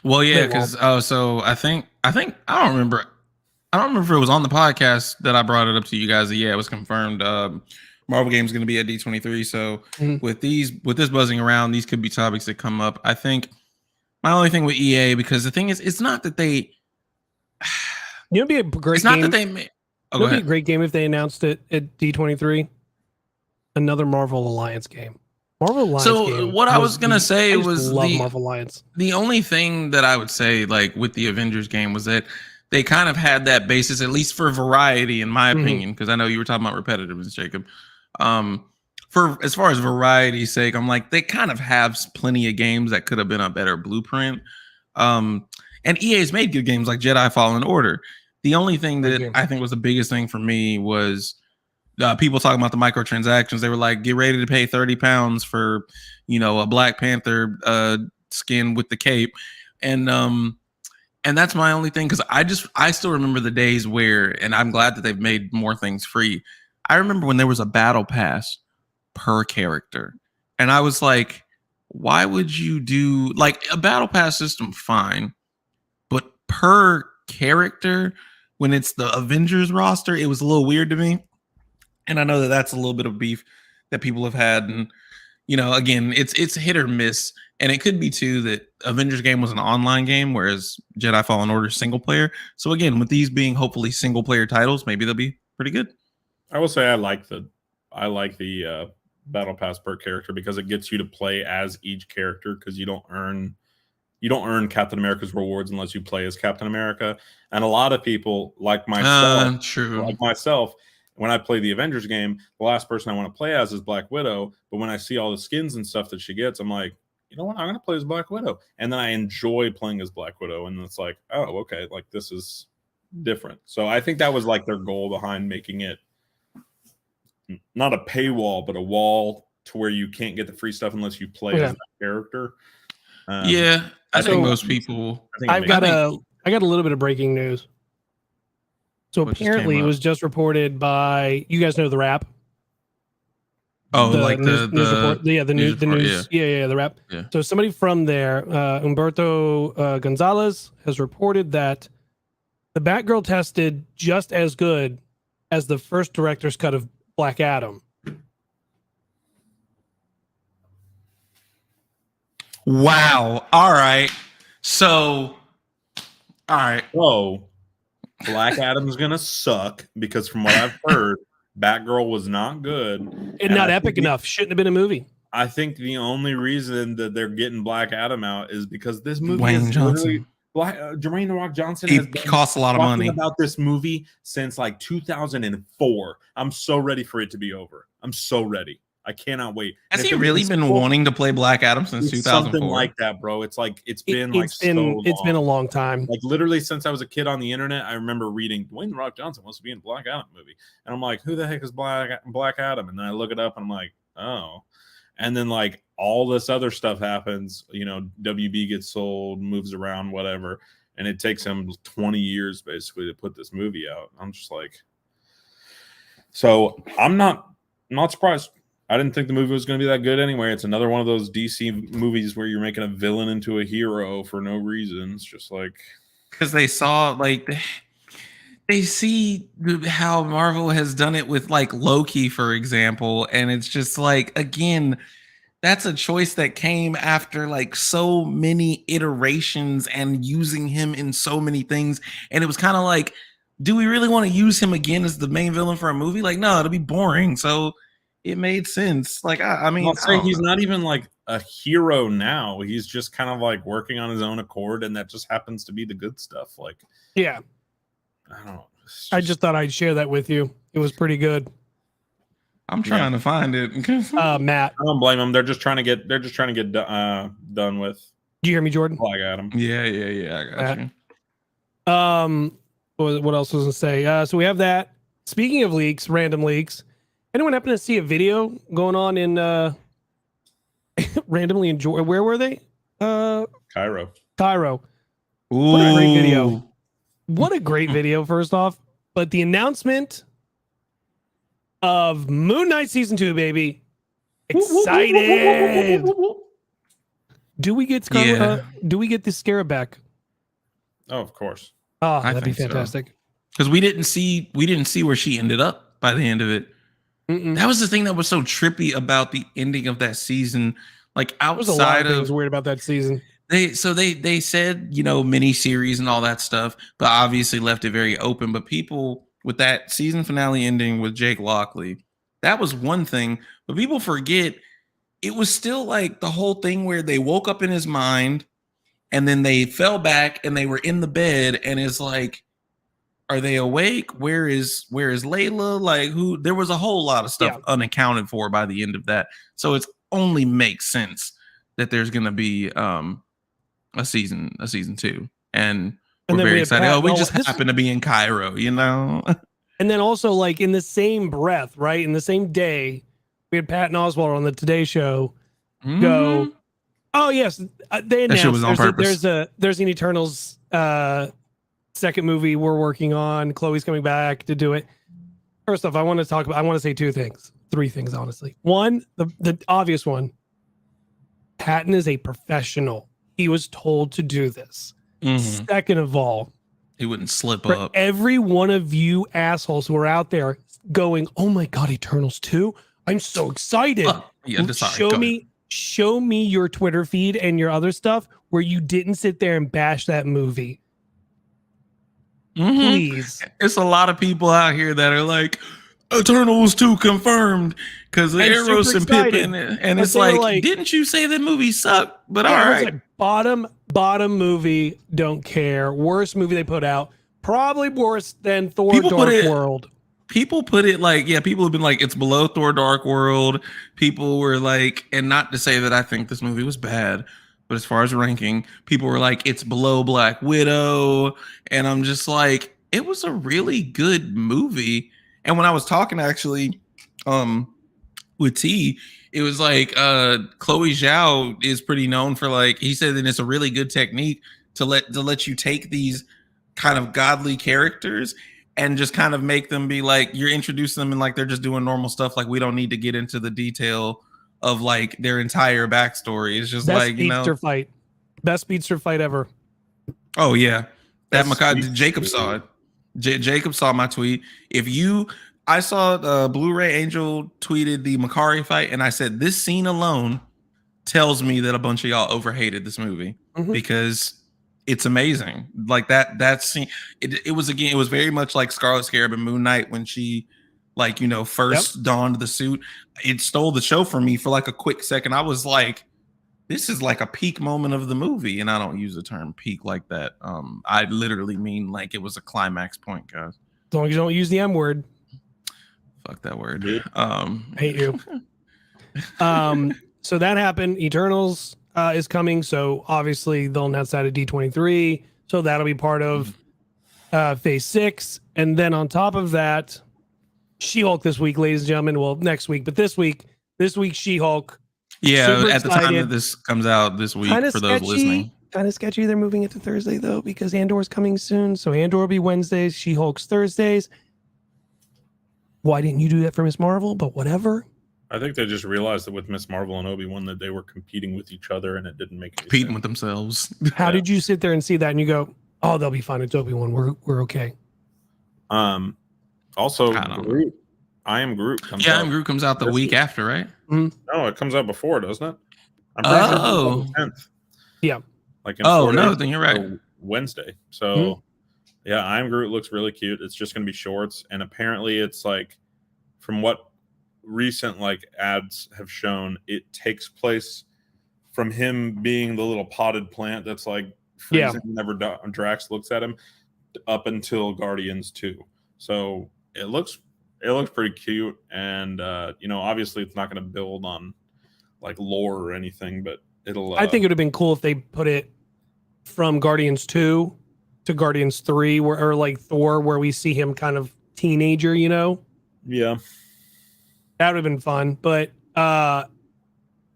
Well, yeah, because so I think I don't remember if it was on the podcast that I brought it up to you guys. Yeah, it was confirmed. Marvel Games going to be at D23. So with this buzzing around, these could be topics that come up. I think my only thing with EA, because the thing is, it's not that they. It'd be a great. It's not that they made. It would be a great game if they announced it at D23. Another Marvel Alliance game. Marvel Alliance. So what I was gonna say was love Marvel Alliance. The only thing that I would say, with the Avengers game, was that they kind of had that basis, at least for variety, in my opinion. Because I know you were talking about repetitiveness, Jacob. For as far as variety's sake, I'm they kind of have plenty of games that could have been a better blueprint. And EA's made good games like Jedi Fallen Order. The only thing that I think was the biggest thing for me was people talking about the microtransactions. They were get ready to pay £30 for, a Black Panther skin with the cape. And that's my only thing. Cause I still remember the days where, and I'm glad that they've made more things free. I remember when there was a battle pass per character. And I was like, why would you do a battle pass system? Fine. But per character, when it's the Avengers roster, it was a little weird to me. And I know that that's a little bit of beef that people have had. And, again, it's hit or miss. And it could be too that Avengers game was an online game, whereas Jedi Fallen Order is single player. So again, with these being hopefully single player titles, maybe they'll be pretty good. I will say I like the battle pass per character because it gets you to play as each character because you don't earn Captain America's rewards unless you play as Captain America. And a lot of people like myself, when I play the Avengers game, the last person I want to play as is Black Widow. But when I see all the skins and stuff that she gets, I'm like, you know what? I'm going to play as Black Widow. And then I enjoy playing as Black Widow. And it's like, oh, okay, like this is different. So I think that was like their goal behind making it not a paywall, but a wall to where you can't get the free stuff unless you play as that character. I think most people. I got a little bit of breaking news. So apparently, it was just reported by you guys know the Wrap. Oh, like the news report. Yeah, the news. Yeah, the Wrap. Yeah. So somebody from there, Humberto Gonzalez, has reported that the Batgirl tested just as good as the first director's cut of Black Adam. Wow. All right. So, all right. So, Black Adam's gonna suck because from what I've heard, Batgirl was not good and not epic enough. Shouldn't have been a movie. I think the only reason that they're getting Black Adam out is because this movie Dwayne Johnson. Dwayne The Rock Johnson It costs a lot of money about this movie since like 2004. I'm so ready for it to be over. I'm so ready. I cannot wait. Has he really been wanting to play Black Adam since 2004? Something like that, bro. It's like it's been a long time. Like literally since I was a kid on the internet, I remember reading Dwayne The Rock Johnson wants to be in a Black Adam movie, and I'm like, who the heck is Black Adam? And then I look it up, and I'm like, oh. And then like all this other stuff happens. You know, WB gets sold, moves around, whatever, and it takes him 20 years basically to put this movie out. I'm just like, so I'm not surprised. I didn't think the movie was going to be that good anyway. It's another one of those DC movies where you're making a villain into a hero for no reason. It's just like because they saw like they see how Marvel has done it with like Loki, for example, and it's just like again, that's a choice that came after like so many iterations and using him in so many things, and it was kind of like, do we really want to use him again as the main villain for a movie? Like, no, it'll be boring. So. It made sense. Like, I mean, I'll say he's not even like a hero now. He's just kind of like working on his own accord, and that just happens to be the good stuff. Like, yeah, I don't know. I just thought I'd share that with you. It was pretty good. I'm trying to find it. Matt, I don't blame them. They're just trying to get done with. Do you hear me, Jordan? Black Adam. Yeah. I got you. What else was I say? So we have that. Speaking of leaks, random leaks. Anyone happen to see a video going on in randomly in Georgia? Where were they? Cairo. Ooh. What a great video. What a great video, first off. But the announcement of Moon Knight Season 2, baby. Excited. Do we get the Scarab back? Oh, of course. Oh, that'd be fantastic. Because we didn't see where she ended up by the end of it. Mm-mm. That was the thing that was so trippy about the ending of that season. Like outside There's a lot of things weird about that season. They said, you know, mini series and all that stuff, but obviously left it very open. But people with that season finale ending with Jake Lockley, that was one thing. But people forget it was still like the whole thing where they woke up in his mind and then they fell back and they were in the bed and it's like, are they awake? Where is Layla? Like there was a whole lot of stuff unaccounted for by the end of that. So it's only makes sense that there's going to be a season 2. And we're very excited. We just happen to be in Cairo, you know? And then also like in the same breath, right? In the same day, we had Patton Oswalt on the Today Show go, oh yes, they announced that was on purpose. There's an Eternals second movie we're working on. Chloe's coming back to do it. First off, I want to say three things, honestly. One, the obvious one, Patton is a professional. He was told to do this. Mm-hmm. Second of all, he wouldn't slip for up. Every one of you assholes who are out there going, oh my God, Eternals 2. I'm so excited. Show me your Twitter feed and your other stuff where you didn't sit there and bash that movie. Please. It's a lot of people out here that are like, Eternals 2 confirmed because of And Eros super and excited. Pippin, and But it's they were like, didn't you say that movie sucked? But all it was right, like bottom movie, don't care. Worst movie they put out. Probably worse than Thor People put Dark it- World. people put it like, yeah, people have been like, it's below Thor Dark World. People were like, and not to say that I think this movie was bad, but as far as ranking, people were like, it's below Black Widow. And I'm just like, it was a really good movie. And when I was talking actually with T, it was like Chloe Zhao is pretty known for, like, he said that it's a really good technique to let you take these kind of godly characters and just kind of make them be like, you're introducing them and like they're just doing normal stuff. Like, we don't need to get into the detail of like their entire backstory. It's just Best like, you know, speedster fight. Best speedster fight ever. oh yeah, that That's Makai, sweet. Jacob saw it. Jacob saw my tweet. I saw Blu-ray Angel tweeted the Makari fight, and I said this scene alone tells me that a bunch of y'all overhated this movie because it's amazing. Like that scene, it was very much like Scarlet Scarab and Moon Knight when she, like, you know, first donned the suit. It stole the show from me for like a quick second. I was like, this is like a peak moment of the movie, and I don't use the term peak like that. I literally mean like it was a climax point, guys. As long as you don't use the M word. Fuck that word. I hate you. So that happened. Eternals is coming, so obviously they'll announce that at D23. So that'll be part of Phase 6, and then on top of that, She-Hulk this week, ladies and gentlemen. Well, next week, but this week, She-Hulk. Yeah, Super at the time excited. that this comes out this week, Kinda for those listening. Kind of sketchy. They're moving it to Thursday though, because Andor's coming soon. So Andor will be Wednesdays, She-Hulk's Thursdays. Why didn't you do that for Miss Marvel? But whatever. I think they just realized that with Miss Marvel and Obi-Wan that they were competing with each other, and it didn't make any Competing sense. with themselves. How did you sit there and see that and you go, "Oh, they'll be fine. It's Obi-Wan. We're okay." Also, I don't know. Groot. I Am Groot comes Yeah, out. and Groot comes out the this week week. after, right? No, it comes out before, doesn't it? I'm pretty sure it comes out on the 10th. Yeah. Like in Oh 4 no, days, then you're right. so Wednesday. So yeah, I Am Groot looks really cute. It's just gonna be shorts, and apparently it's like, from what recent like ads have shown, it takes place from him being the little potted plant that's like freezing whenever Drax looks at him, up until Guardians 2. So it looks pretty cute, and you know, obviously it's not going to build on like lore or anything, but it'll. I think it would have been cool if they put it from Guardians 2 to Guardians 3, or like Thor, where we see him kind of teenager, you know? Yeah. That would have been fun. But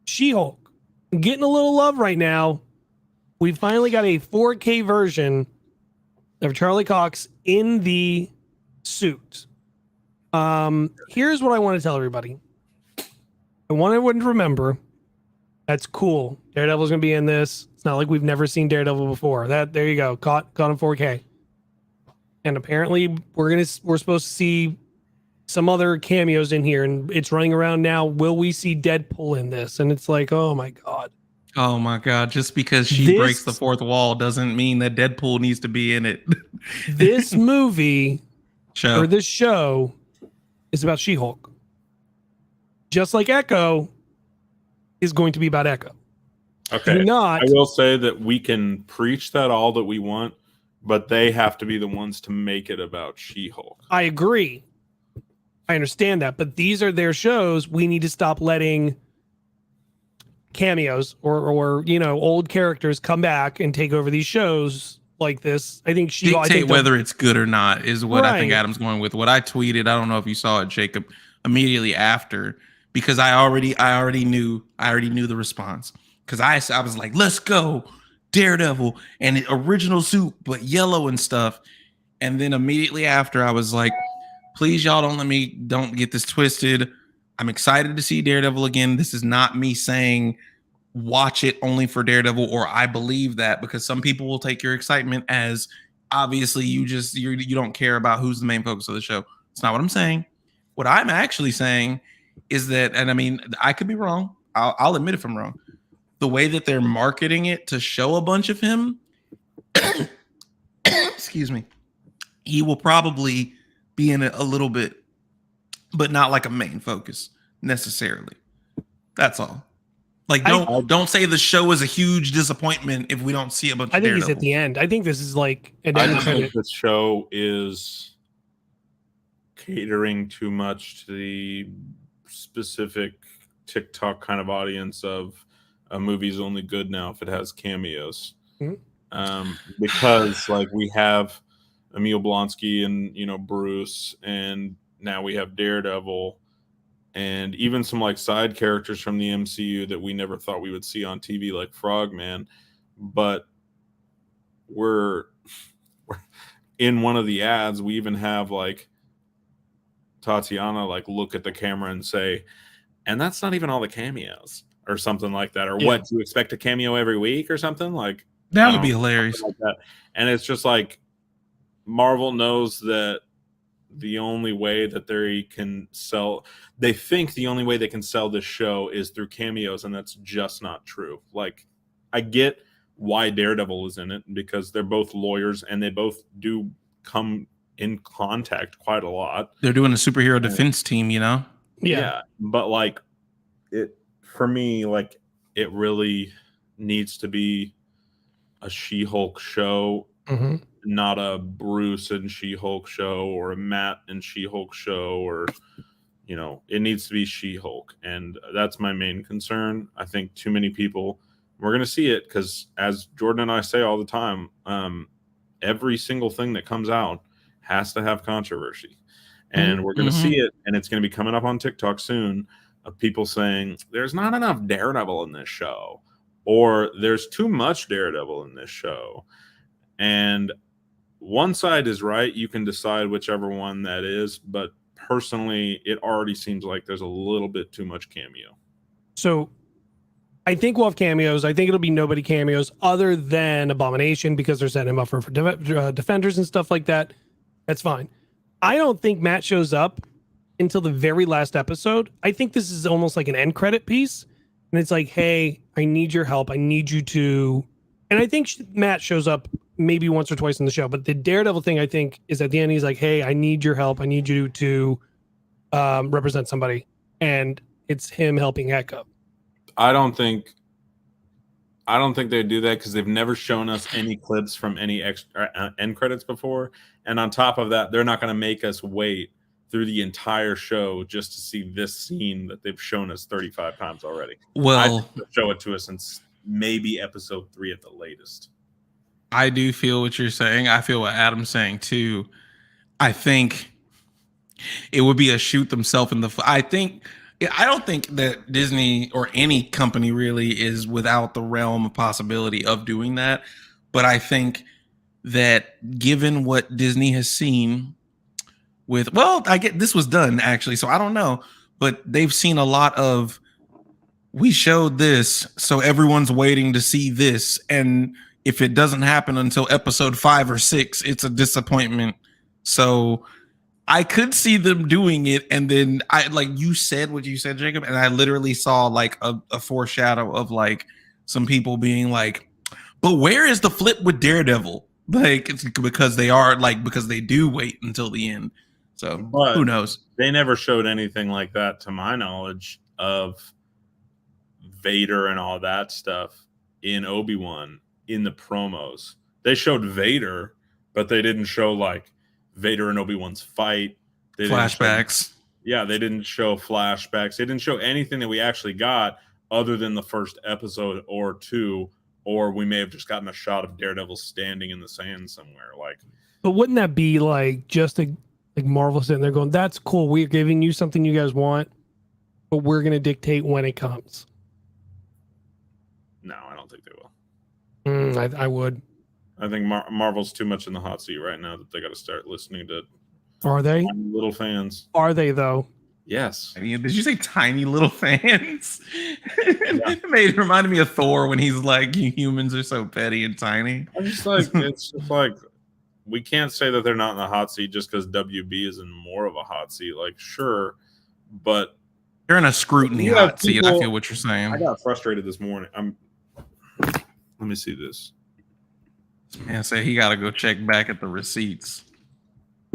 She-Hulk, getting a little love right now. We finally got a 4K version of Charlie Cox in the suit. Here's what I want to tell everybody. I want everyone to remember, that's cool. Daredevil's gonna be in this. It's not like we've never seen Daredevil before. There you go. Caught in 4K. And apparently we're supposed to see some other cameos in here, and it's running around now. Will we see Deadpool in this? And it's like, oh my god. Oh my god! Just because she breaks the fourth wall doesn't mean that Deadpool needs to be in it. This movie Show. or this show is about She-Hulk. Just like Echo is going to be about Echo. Okay. Do not. I will say that we can preach that all that we want, but they have to be the ones to make it about She-Hulk. I agree. I understand that, but these are their shows. We need to stop letting cameos or you know, old characters come back and take over these shows like this. I think Dictate whether it's good or not is what I think Right. Adam's going with. What I tweeted, I don't know if you saw it, Jacob, immediately after, because I already knew the response. Because I was like, let's go, Daredevil, and the original suit, but yellow and stuff. And then immediately after, I was like, please, y'all don't get this twisted. I'm excited to see Daredevil again. This is not me saying watch it only for Daredevil, or I believe that, because some people will take your excitement as obviously you don't care about who's the main focus of the show. It's not what I'm saying. What I'm actually saying is that, and I mean, I could be wrong. I'll admit if I'm wrong. The way that they're marketing it to show a bunch of him, excuse me, he will probably be in it a little bit, but not like a main focus necessarily. That's all. Like, don't say the show is a huge disappointment if we don't see a bunch of I think Daredevil. he's at the end. I think this is like an I end just credit. think this show is catering too much to the specific TikTok kind of audience of a movie's only good now if it has cameos. Because like we have Emil Blonsky and Bruce, and now we have Daredevil, and even some like side characters from the MCU that we never thought we would see on TV, like Frogman. But we're in one of the ads, we even have like Tatiana like look at the camera and say, and that's not even all the cameos, or something like that, or what, do you expect a cameo every week or something like that would be hilarious. like that. And it's just like Marvel knows that the only way that they think the only way they can sell this show is through cameos, and that's just not true. Like, I get why Daredevil is in it, because they're both lawyers and they both do come in contact quite a lot. They're doing a superhero defense team, Yeah. But like it, for me, like it really needs to be a She-Hulk show, not a Bruce and She-Hulk show, or a Matt and She-Hulk show, or it needs to be She-Hulk. And that's my main concern. I think too many people, we're going to see it, because as Jordan and I say all the time, every single thing that comes out has to have controversy. And we're going to see it, and it's going to be coming up on TikTok soon, of people saying there's not enough Daredevil in this show, or there's too much Daredevil in this show. And one side is right. You can decide whichever one that is. But personally, it already seems like there's a little bit too much cameo. So I think we'll have cameos. I think it'll be nobody cameos other than Abomination, because they're setting him up for Defenders and stuff like that. That's fine. I don't think Matt shows up until the very last episode. I think this is almost like an end credit piece. And it's like, hey, I need your help. I need you to... And I think Matt shows up maybe once or twice in the show. But the Daredevil thing, I think, is at the end. He's like, hey, I need your help. I need you to represent somebody. And it's him helping Echo. I don't think they do that, because they've never shown us any clips from any extra end credits before. And on top of that, they're not going to make us wait through the entire show just to see this scene that they've shown us 35 times already. Well, show it to us in maybe episode 3 at the latest. I do feel what you're saying. I feel what Adam's saying too. I think it would be a shoot themselves in the foot. I don't think that Disney or any company really is without the realm of possibility of doing that. But I think that given what Disney has seen with, I get this was done actually, so I don't know, but they've seen a lot of, we showed this, so everyone's waiting to see this. And if it doesn't happen until episode 5 or 6, it's a disappointment. So I could see them doing it, and then I, like you said what you said, Jacob, and I literally saw like a foreshadow of like some people being like, but where is the flip with Daredevil? Like, it's because they do wait until the end. So but who knows? They never showed anything like that, to my knowledge, of Vader and all that stuff in Obi-Wan in the promos. They showed Vader, but they didn't show like Vader and Obi-Wan's fight. They Flashbacks. They didn't show flashbacks. They didn't show anything that we actually got other than the first episode or 2, or we may have just gotten a shot of Daredevil standing in the sand somewhere. Like, but wouldn't that be like just like Marvel sitting there going, that's cool, we're giving you something you guys want, but we're going to dictate when it comes? No, I don't think they will. I would. I think Marvel's too much in the hot seat right now that they got to start listening to Are they? little fans. Are they though? Yes. I mean, did you say tiny little fans? It reminded me of Thor when he's like, you humans are so petty and tiny. I'm just like, it's just like, we can't say that they're not in the hot seat just because WB is in more of a hot seat. Like, sure, but they're in a scrutiny hot seat. I feel what you're saying. I got frustrated this morning. Let me see this. Man, say he got to go check back at the receipts.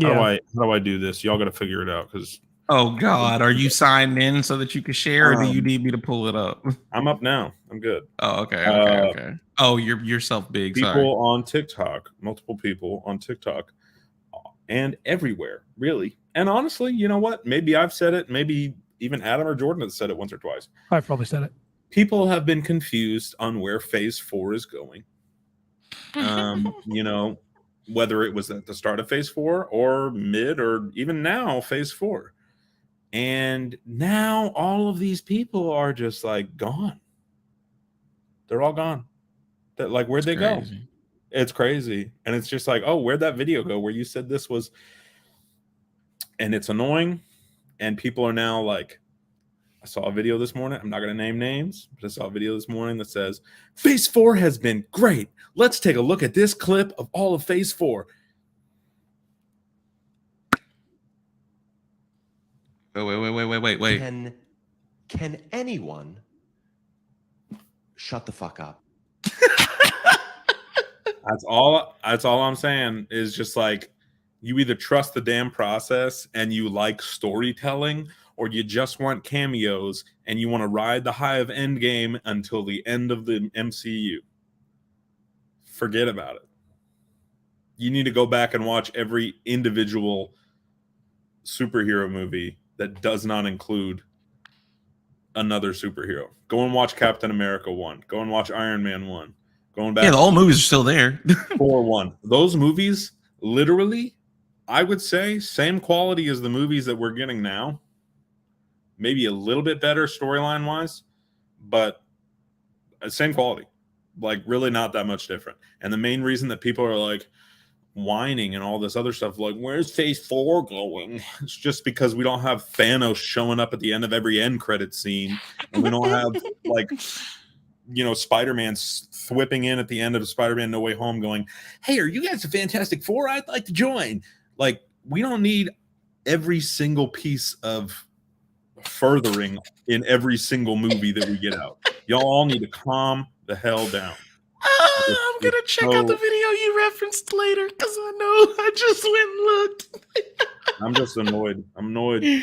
How do I do this? Y'all got to figure it out because Oh God, are you signed in so that you can share, or do you need me to pull it up? I'm up now. I'm good. Oh, okay. Oh, you're yourself big. People Sorry. on TikTok, multiple people on TikTok, and everywhere, really. And honestly, you know what? Maybe I've said it. Maybe even Adam or Jordan has said it once or twice. I've probably said it. People have been confused on where Phase 4 is going. You know, whether it was at the start of Phase 4 or mid or even now Phase 4. And now all of these people are just like gone. They're all gone. That like where'd they go? It's crazy. And it's just like, oh, where'd that video go where you said this was? And it's annoying. And people are now like, I saw a video this morning. I'm not going to name names, but I saw a video this morning that says, Phase 4 has been great. Let's take a look at this clip of all of Phase 4. Wait. Can anyone shut the fuck up? That's all I'm saying is just like, you either trust the damn process and you like storytelling, or you just want cameos and you want to ride the high of Endgame until the end of the MCU. Forget about it. You need to go back and watch every individual superhero movie that does not include another superhero. Go and watch Captain America 1. Go and watch Iron Man 1. Going back. Yeah, the old movies are still there. Thor 1. Those movies, literally, I would say, same quality as the movies that we're getting now. Maybe a little bit better storyline-wise, but same quality. Like, really not that much different. And the main reason that people are, like, whining and all this other stuff, like, where's Phase 4 going? It's just because we don't have Thanos showing up at the end of every end credit scene. And we don't have, like, you know, Spider-Man whipping in at the end of Spider-Man No Way Home going, hey, are you guys the Fantastic Four? I'd like to join. Like, we don't need every single piece of furthering in every single movie that we get out. Y'all all need to calm the hell down. I'm gonna check out the video you referenced later because I know I just went and looked. I'm just annoyed. I'm annoyed. It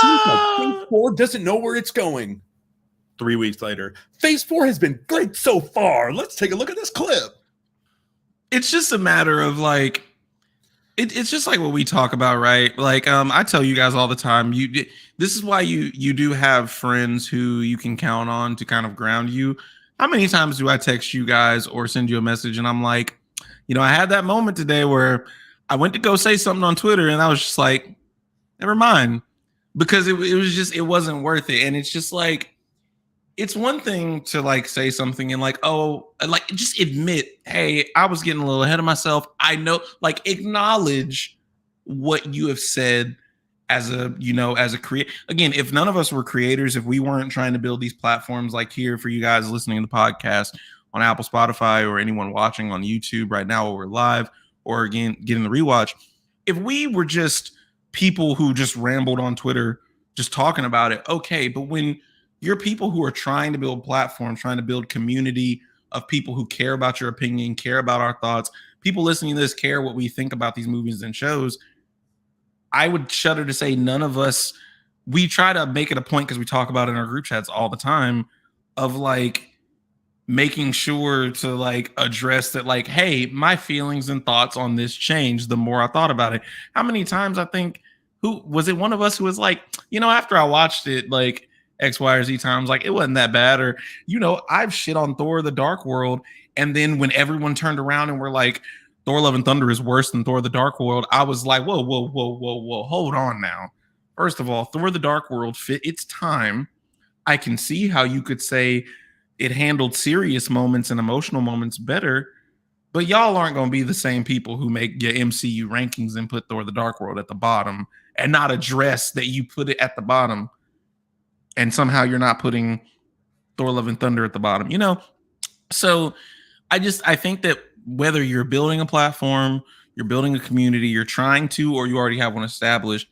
seems like Phase 4 doesn't know where it's going. 3 weeks later, Phase 4 has been great so far. Let's take a look at this clip. It's just a matter of like, it's just like what we talk about, right? Like, I tell you guys all the time, this is why you do have friends who you can count on to kind of ground you. How many times do I text you guys or send you a message and I'm like, you know, I had that moment today where I went to go say something on Twitter and I was just like, never mind, because it was just, it wasn't worth it. And it's just like, it's one thing to like say something and like, oh, like just admit, hey, I was getting a little ahead of myself. I know, like acknowledge what you have said as a, you know, as a creator. Again, if none of us were creators, if we weren't trying to build these platforms like here for you guys listening to the podcast on Apple, Spotify, or anyone watching on YouTube right now while we're live, or again, getting the rewatch, if we were just people who just rambled on Twitter, just talking about it, okay, but when you're people who are trying to build platforms, trying to build community of people who care about your opinion, care about our thoughts, people listening to this care what we think about these movies and shows, I would shudder to say none of us, we try to make it a point because we talk about it in our group chats all the time of like making sure to like address that, like, hey, my feelings and thoughts on this changed the more I thought about it. How many times I think, who was it, one of us who was like, you know, after I watched it, like, X, Y, or Z times, like it wasn't that bad, or you know, I've shit on Thor: The Dark World, and then when everyone turned around and were like, Thor: Love and Thunder is worse than Thor: The Dark World, I was like, whoa, hold on now. First of all, Thor: The Dark World fit its time. I can see how you could say it handled serious moments and emotional moments better, but y'all aren't going to be the same people who make your MCU rankings and put Thor: The Dark World at the bottom and not address that you put it at the bottom. And somehow you're not putting Thor: Love and Thunder at the bottom, you know? So I think that whether you're building a platform, you're building a community, you're trying to, or you already have one established,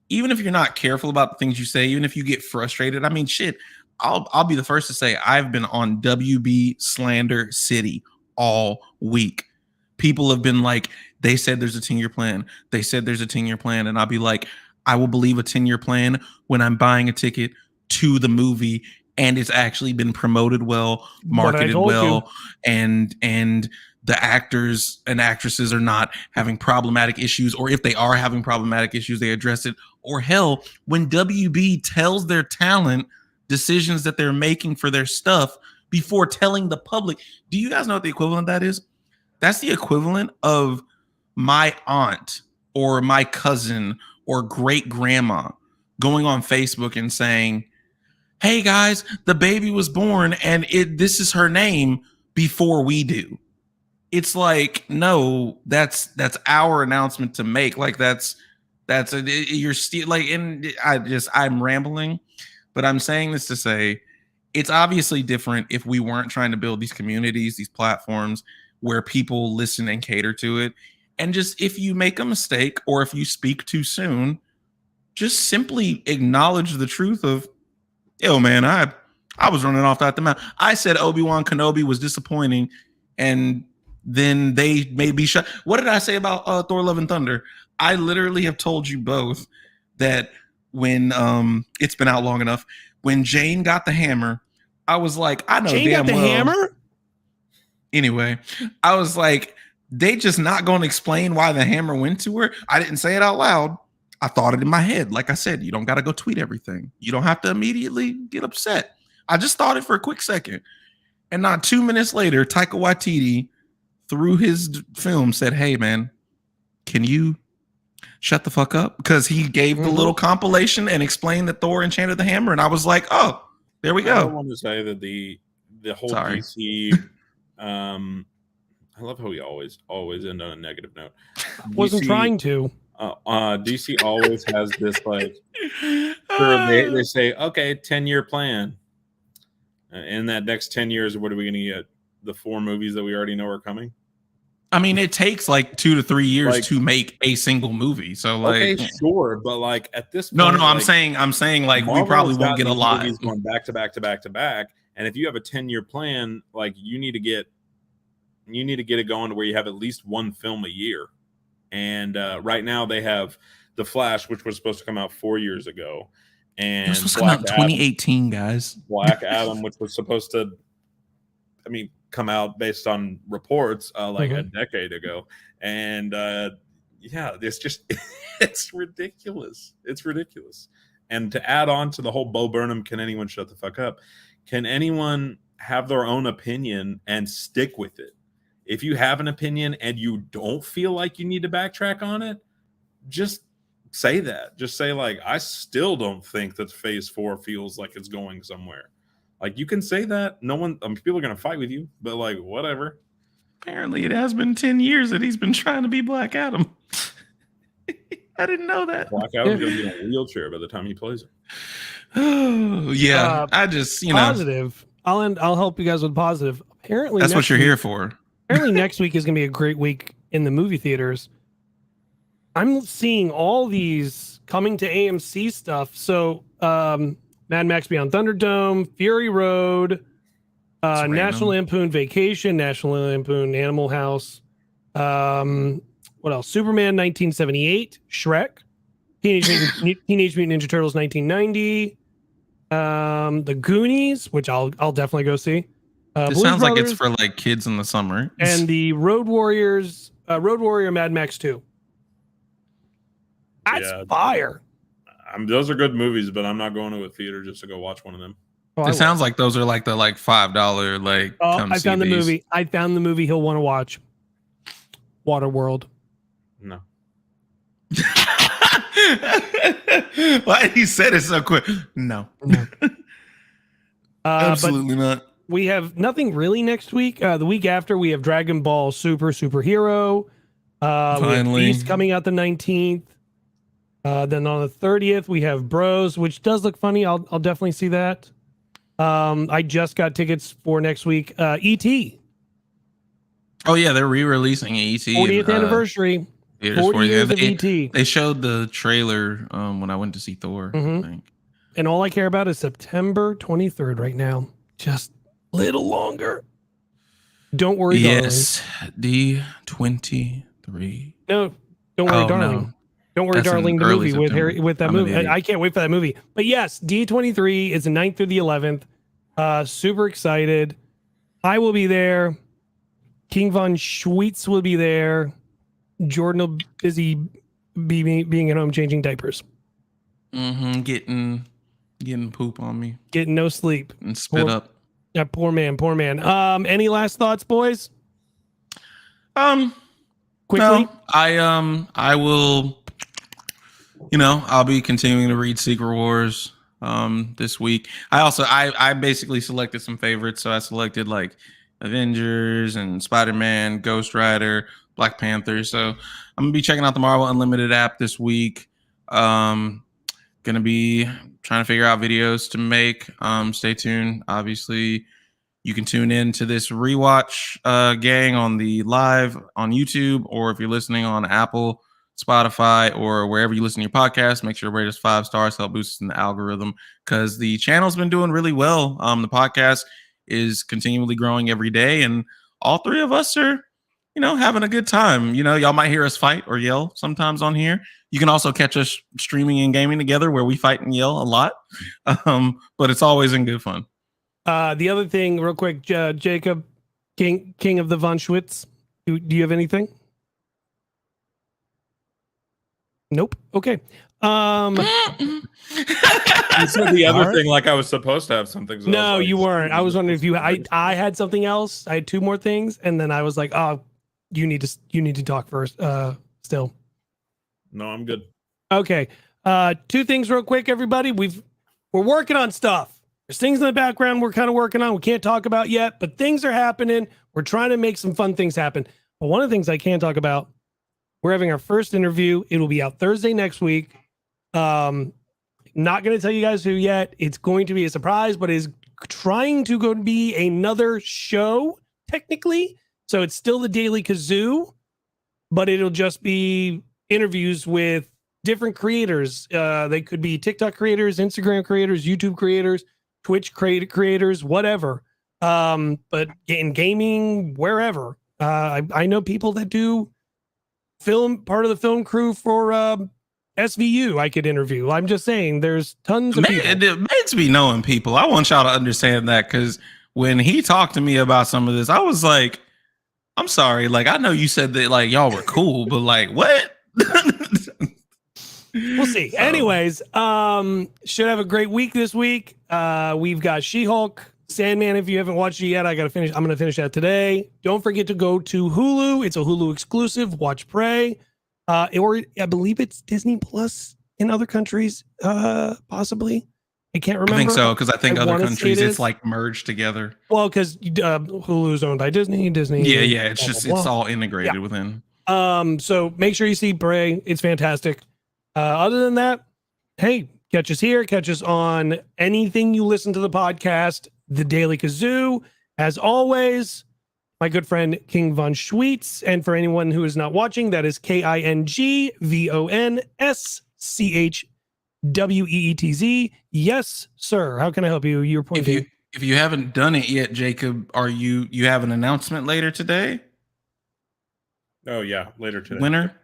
even if you're not careful about the things you say, even if you get frustrated, I mean, shit, I'll be the first to say I've been on WB Slander City all week. People have been like, they said there's a 10-year plan. They said there's a 10-year plan. And I'll be like, I will believe a 10-year plan when I'm buying a ticket to the movie and it's actually been promoted well, marketed well, and the actors and actresses are not having problematic issues, or if they are having problematic issues, they address it. Or hell, when WB tells their talent decisions that they're making for their stuff before telling the public. Do you guys know what the equivalent of that is? That's the equivalent of my aunt or my cousin or great grandma going on Facebook and saying, hey guys, the baby was born and this is her name before we do. It's like, no, that's our announcement to make. Like you're still like, and I'm rambling, but I'm saying this to say it's obviously different if we weren't trying to build these communities, these platforms where people listen and cater to it. And just if you make a mistake or if you speak too soon, just simply acknowledge the truth of, yo, man, I was running off the mouth. I said Obi-Wan Kenobi was disappointing, and then they may be shut. What did I say about Thor: Love and Thunder? I literally have told you both that when it's been out long enough, when Jane got the hammer, I was like, I know Jane damn got the well. Hammer? Anyway, I was like, they just not going to explain why the hammer went to her. I didn't say it out loud. I thought it in my head. Like I said, you don't got to go tweet everything. You don't have to immediately get upset. I just thought it for a quick second. And not 2 minutes later, Taika Waititi, through his film, said, hey, man, can you shut the fuck up? Because he gave the little compilation and explained that Thor enchanted the hammer. And I was like, oh, there we go. I want to say that the whole DC, I love how we always end on a negative note. Wasn't trying to. DC always has this like, they say, okay, 10-year plan. In that next 10 years, what are we going to get? The 4 movies that we already know are coming? I mean, it takes like 2 to 3 years to make a single movie. So like, okay, sure, but like at this point, no, like, I'm saying like Marvel's we probably won't got get a these lot. movies going back to back to back to back, and if you have a 10-year plan, like you need to get it going to where you have at least one film a year. And right now they have The Flash, which was supposed to come out 4 years ago, and it was supposed to come out in 2018, guys. Black Adam, which was supposed to, come out based on reports a decade ago. And it's just it's ridiculous. It's ridiculous. And to add on to the whole Bo Burnham, can anyone shut the fuck up? Can anyone have their own opinion and stick with it? If you have an opinion and you don't feel like you need to backtrack on it, just say that. Just say, like, I still don't think that phase 4 feels like it's going somewhere. Like, you can say that. No one, people are going to fight with you, but like, whatever. Apparently it has been 10 years that he's been trying to be Black Adam. I didn't know that. Black Adam's going to be in a wheelchair by the time he plays it. Oh, yeah. I just, positive. I'll help you guys with positive. Apparently that's what you're here for. Apparently next week is going to be a great week in the movie theaters. I'm seeing all these coming to AMC stuff. So Mad Max Beyond Thunderdome, Fury Road, National Lampoon Vacation, National Lampoon Animal House. What else? Superman 1978, Shrek, Teenage Mutant Ninja Turtles 1990, The Goonies, which I'll definitely go see. It sounds like it's for like kids in the summer. And the Road Warrior Mad Max 2. That's fire. Those are good movies, but I'm not going to a theater just to go watch one of them. It sounds like those are like the $5 like. I found the movie. I found the movie he'll want to watch. Waterworld. No. Why he said it so quick? No. Absolutely not. We have nothing really next week. The week after, we have Dragon Ball Superhero. Finally. We have Beast coming out the 19th. Then on the 30th, we have Bros, which does look funny. I'll definitely see that. I just got tickets for next week. E.T. Oh, yeah, they're re-releasing E.T. 40th anniversary. 40 years of E.T. They showed the trailer when I went to see Thor, I think. And all I care about is September 23rd right now. Just a little longer. Don't worry, yes, the 23rd. 3. No, Don't Worry, Oh, Darling. no. Don't Worry, That's in Darling, the early movie with September. Harry, with that I'm an movie. idiot. I can't wait for that movie. But yes, D23 is the 9th through the 11th. Super excited. I will be there. KingVonSchweetz will be there. Jordan will busy being at home changing diapers. Getting poop on me Getting no sleep. and spit up. Yeah, poor man. Any last thoughts, boys? Quickly. No, I will, I'll be continuing to read Secret Wars this week. I basically selected some favorites. So I selected like Avengers and Spider-Man, Ghost Rider, Black Panther. So I'm gonna be checking out the Marvel Unlimited app this week. Gonna be trying to figure out videos to make. Stay tuned. Obviously, you can tune in to this rewatch gang on the live on YouTube, or if you're listening on Apple, Spotify, or wherever you listen to your podcast, make sure to rate us 5 stars, help boost us in the algorithm, because the channel's been doing really well. The podcast is continually growing every day, and all 3 of us are, having a good time. Y'all might hear us fight or yell sometimes on here. You can also catch us streaming and gaming together where we fight and yell a lot, but it's always in good fun. The other thing, real quick, Jacob, King of the Von Schweetz, do you have anything? Nope. Okay. You said the other thing like I was supposed to have something. So No, like, you weren't. I was wondering if you. I had something else. I had 2 more things, and then I was like, oh, you need to talk first. Still. No, I'm good. Okay. 2 things real quick, everybody. We're working on stuff. There's things in the background we're kind of working on. We can't talk about yet, but things are happening. We're trying to make some fun things happen. But one of the things I can talk about, we're having our first interview. It will be out Thursday next week. Not going to tell you guys who yet. It's going to be a surprise, but is trying to go to be another show technically. So it's still the Daily Kazoo, but it'll just be interviews with different creators. They could be TikTok creators, Instagram creators, YouTube creators, Twitch creators, whatever. But in gaming, wherever. I know people that do part of the film crew for SVU I could interview. I'm just saying there's tons of people. It makes me knowing people. I want y'all to understand that, because when he talked to me about some of this, I was like, I'm sorry. Like, I know you said that like y'all were cool, but like what? We'll see. So. Anyways, should have a great week this week. We've got She-Hulk, Sandman. If you haven't watched it yet, I'm going to finish that today. Don't forget to go to Hulu. It's a Hulu exclusive. Watch Prey. Or I believe it's Disney Plus in other countries, possibly. I can't remember. I think so, because I think other countries it's like merged together. Well, because Hulu's owned by Disney. Yeah. It's just it's all integrated within. So make sure you see Prey. It's fantastic. Other than that, hey, catch us here. Catch us on anything you listen to the podcast, The Daily Kazoo. As always, my good friend KingVonSchweetz. And for anyone who is not watching, that is KingVonSchweetz. Yes, sir. How can I help you? You're pointing. If you haven't done it yet, Jacob, you have an announcement later today? Oh yeah, later today. Winner?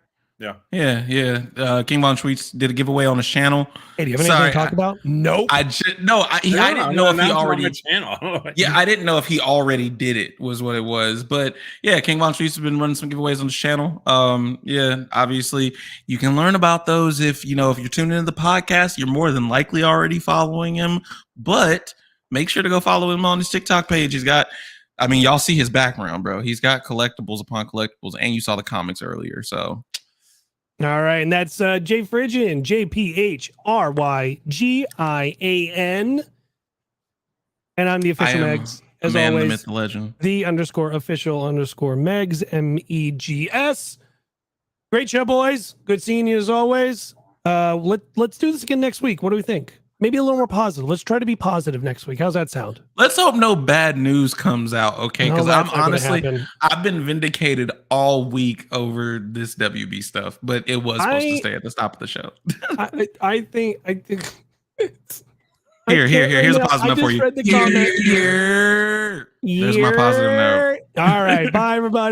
Yeah. KingVonSchweetz did a giveaway on his channel. Hey, do you have anything to talk about? Nope. I didn't know if he already. Channel. I didn't know if he already did it. Was what it was. But yeah, KingVonSchweetz has been running some giveaways on his channel. Obviously you can learn about those if you're tuning into the podcast. You're more than likely already following him, but make sure to go follow him on his TikTok page. He's got. Y'all see his background, bro. He's got collectibles upon collectibles, and you saw the comics earlier, so. All right, and that's JPhrygian, JPhrygian, and I'm the official Megs, as always. The myth, the legend. The _official_ Megs, MEGS. Great show, boys. Good seeing you as always. Let's do this again next week. What do we think? Maybe a little more positive. Let's try to be positive next week. How's that sound? Let's hope no bad news comes out, okay? Because I've been vindicated all week over this WB stuff, but it was supposed to stay at the top of the show. I think. Here's a positive note for you. Read the comment. There's my positive note. All right. Bye, everybody.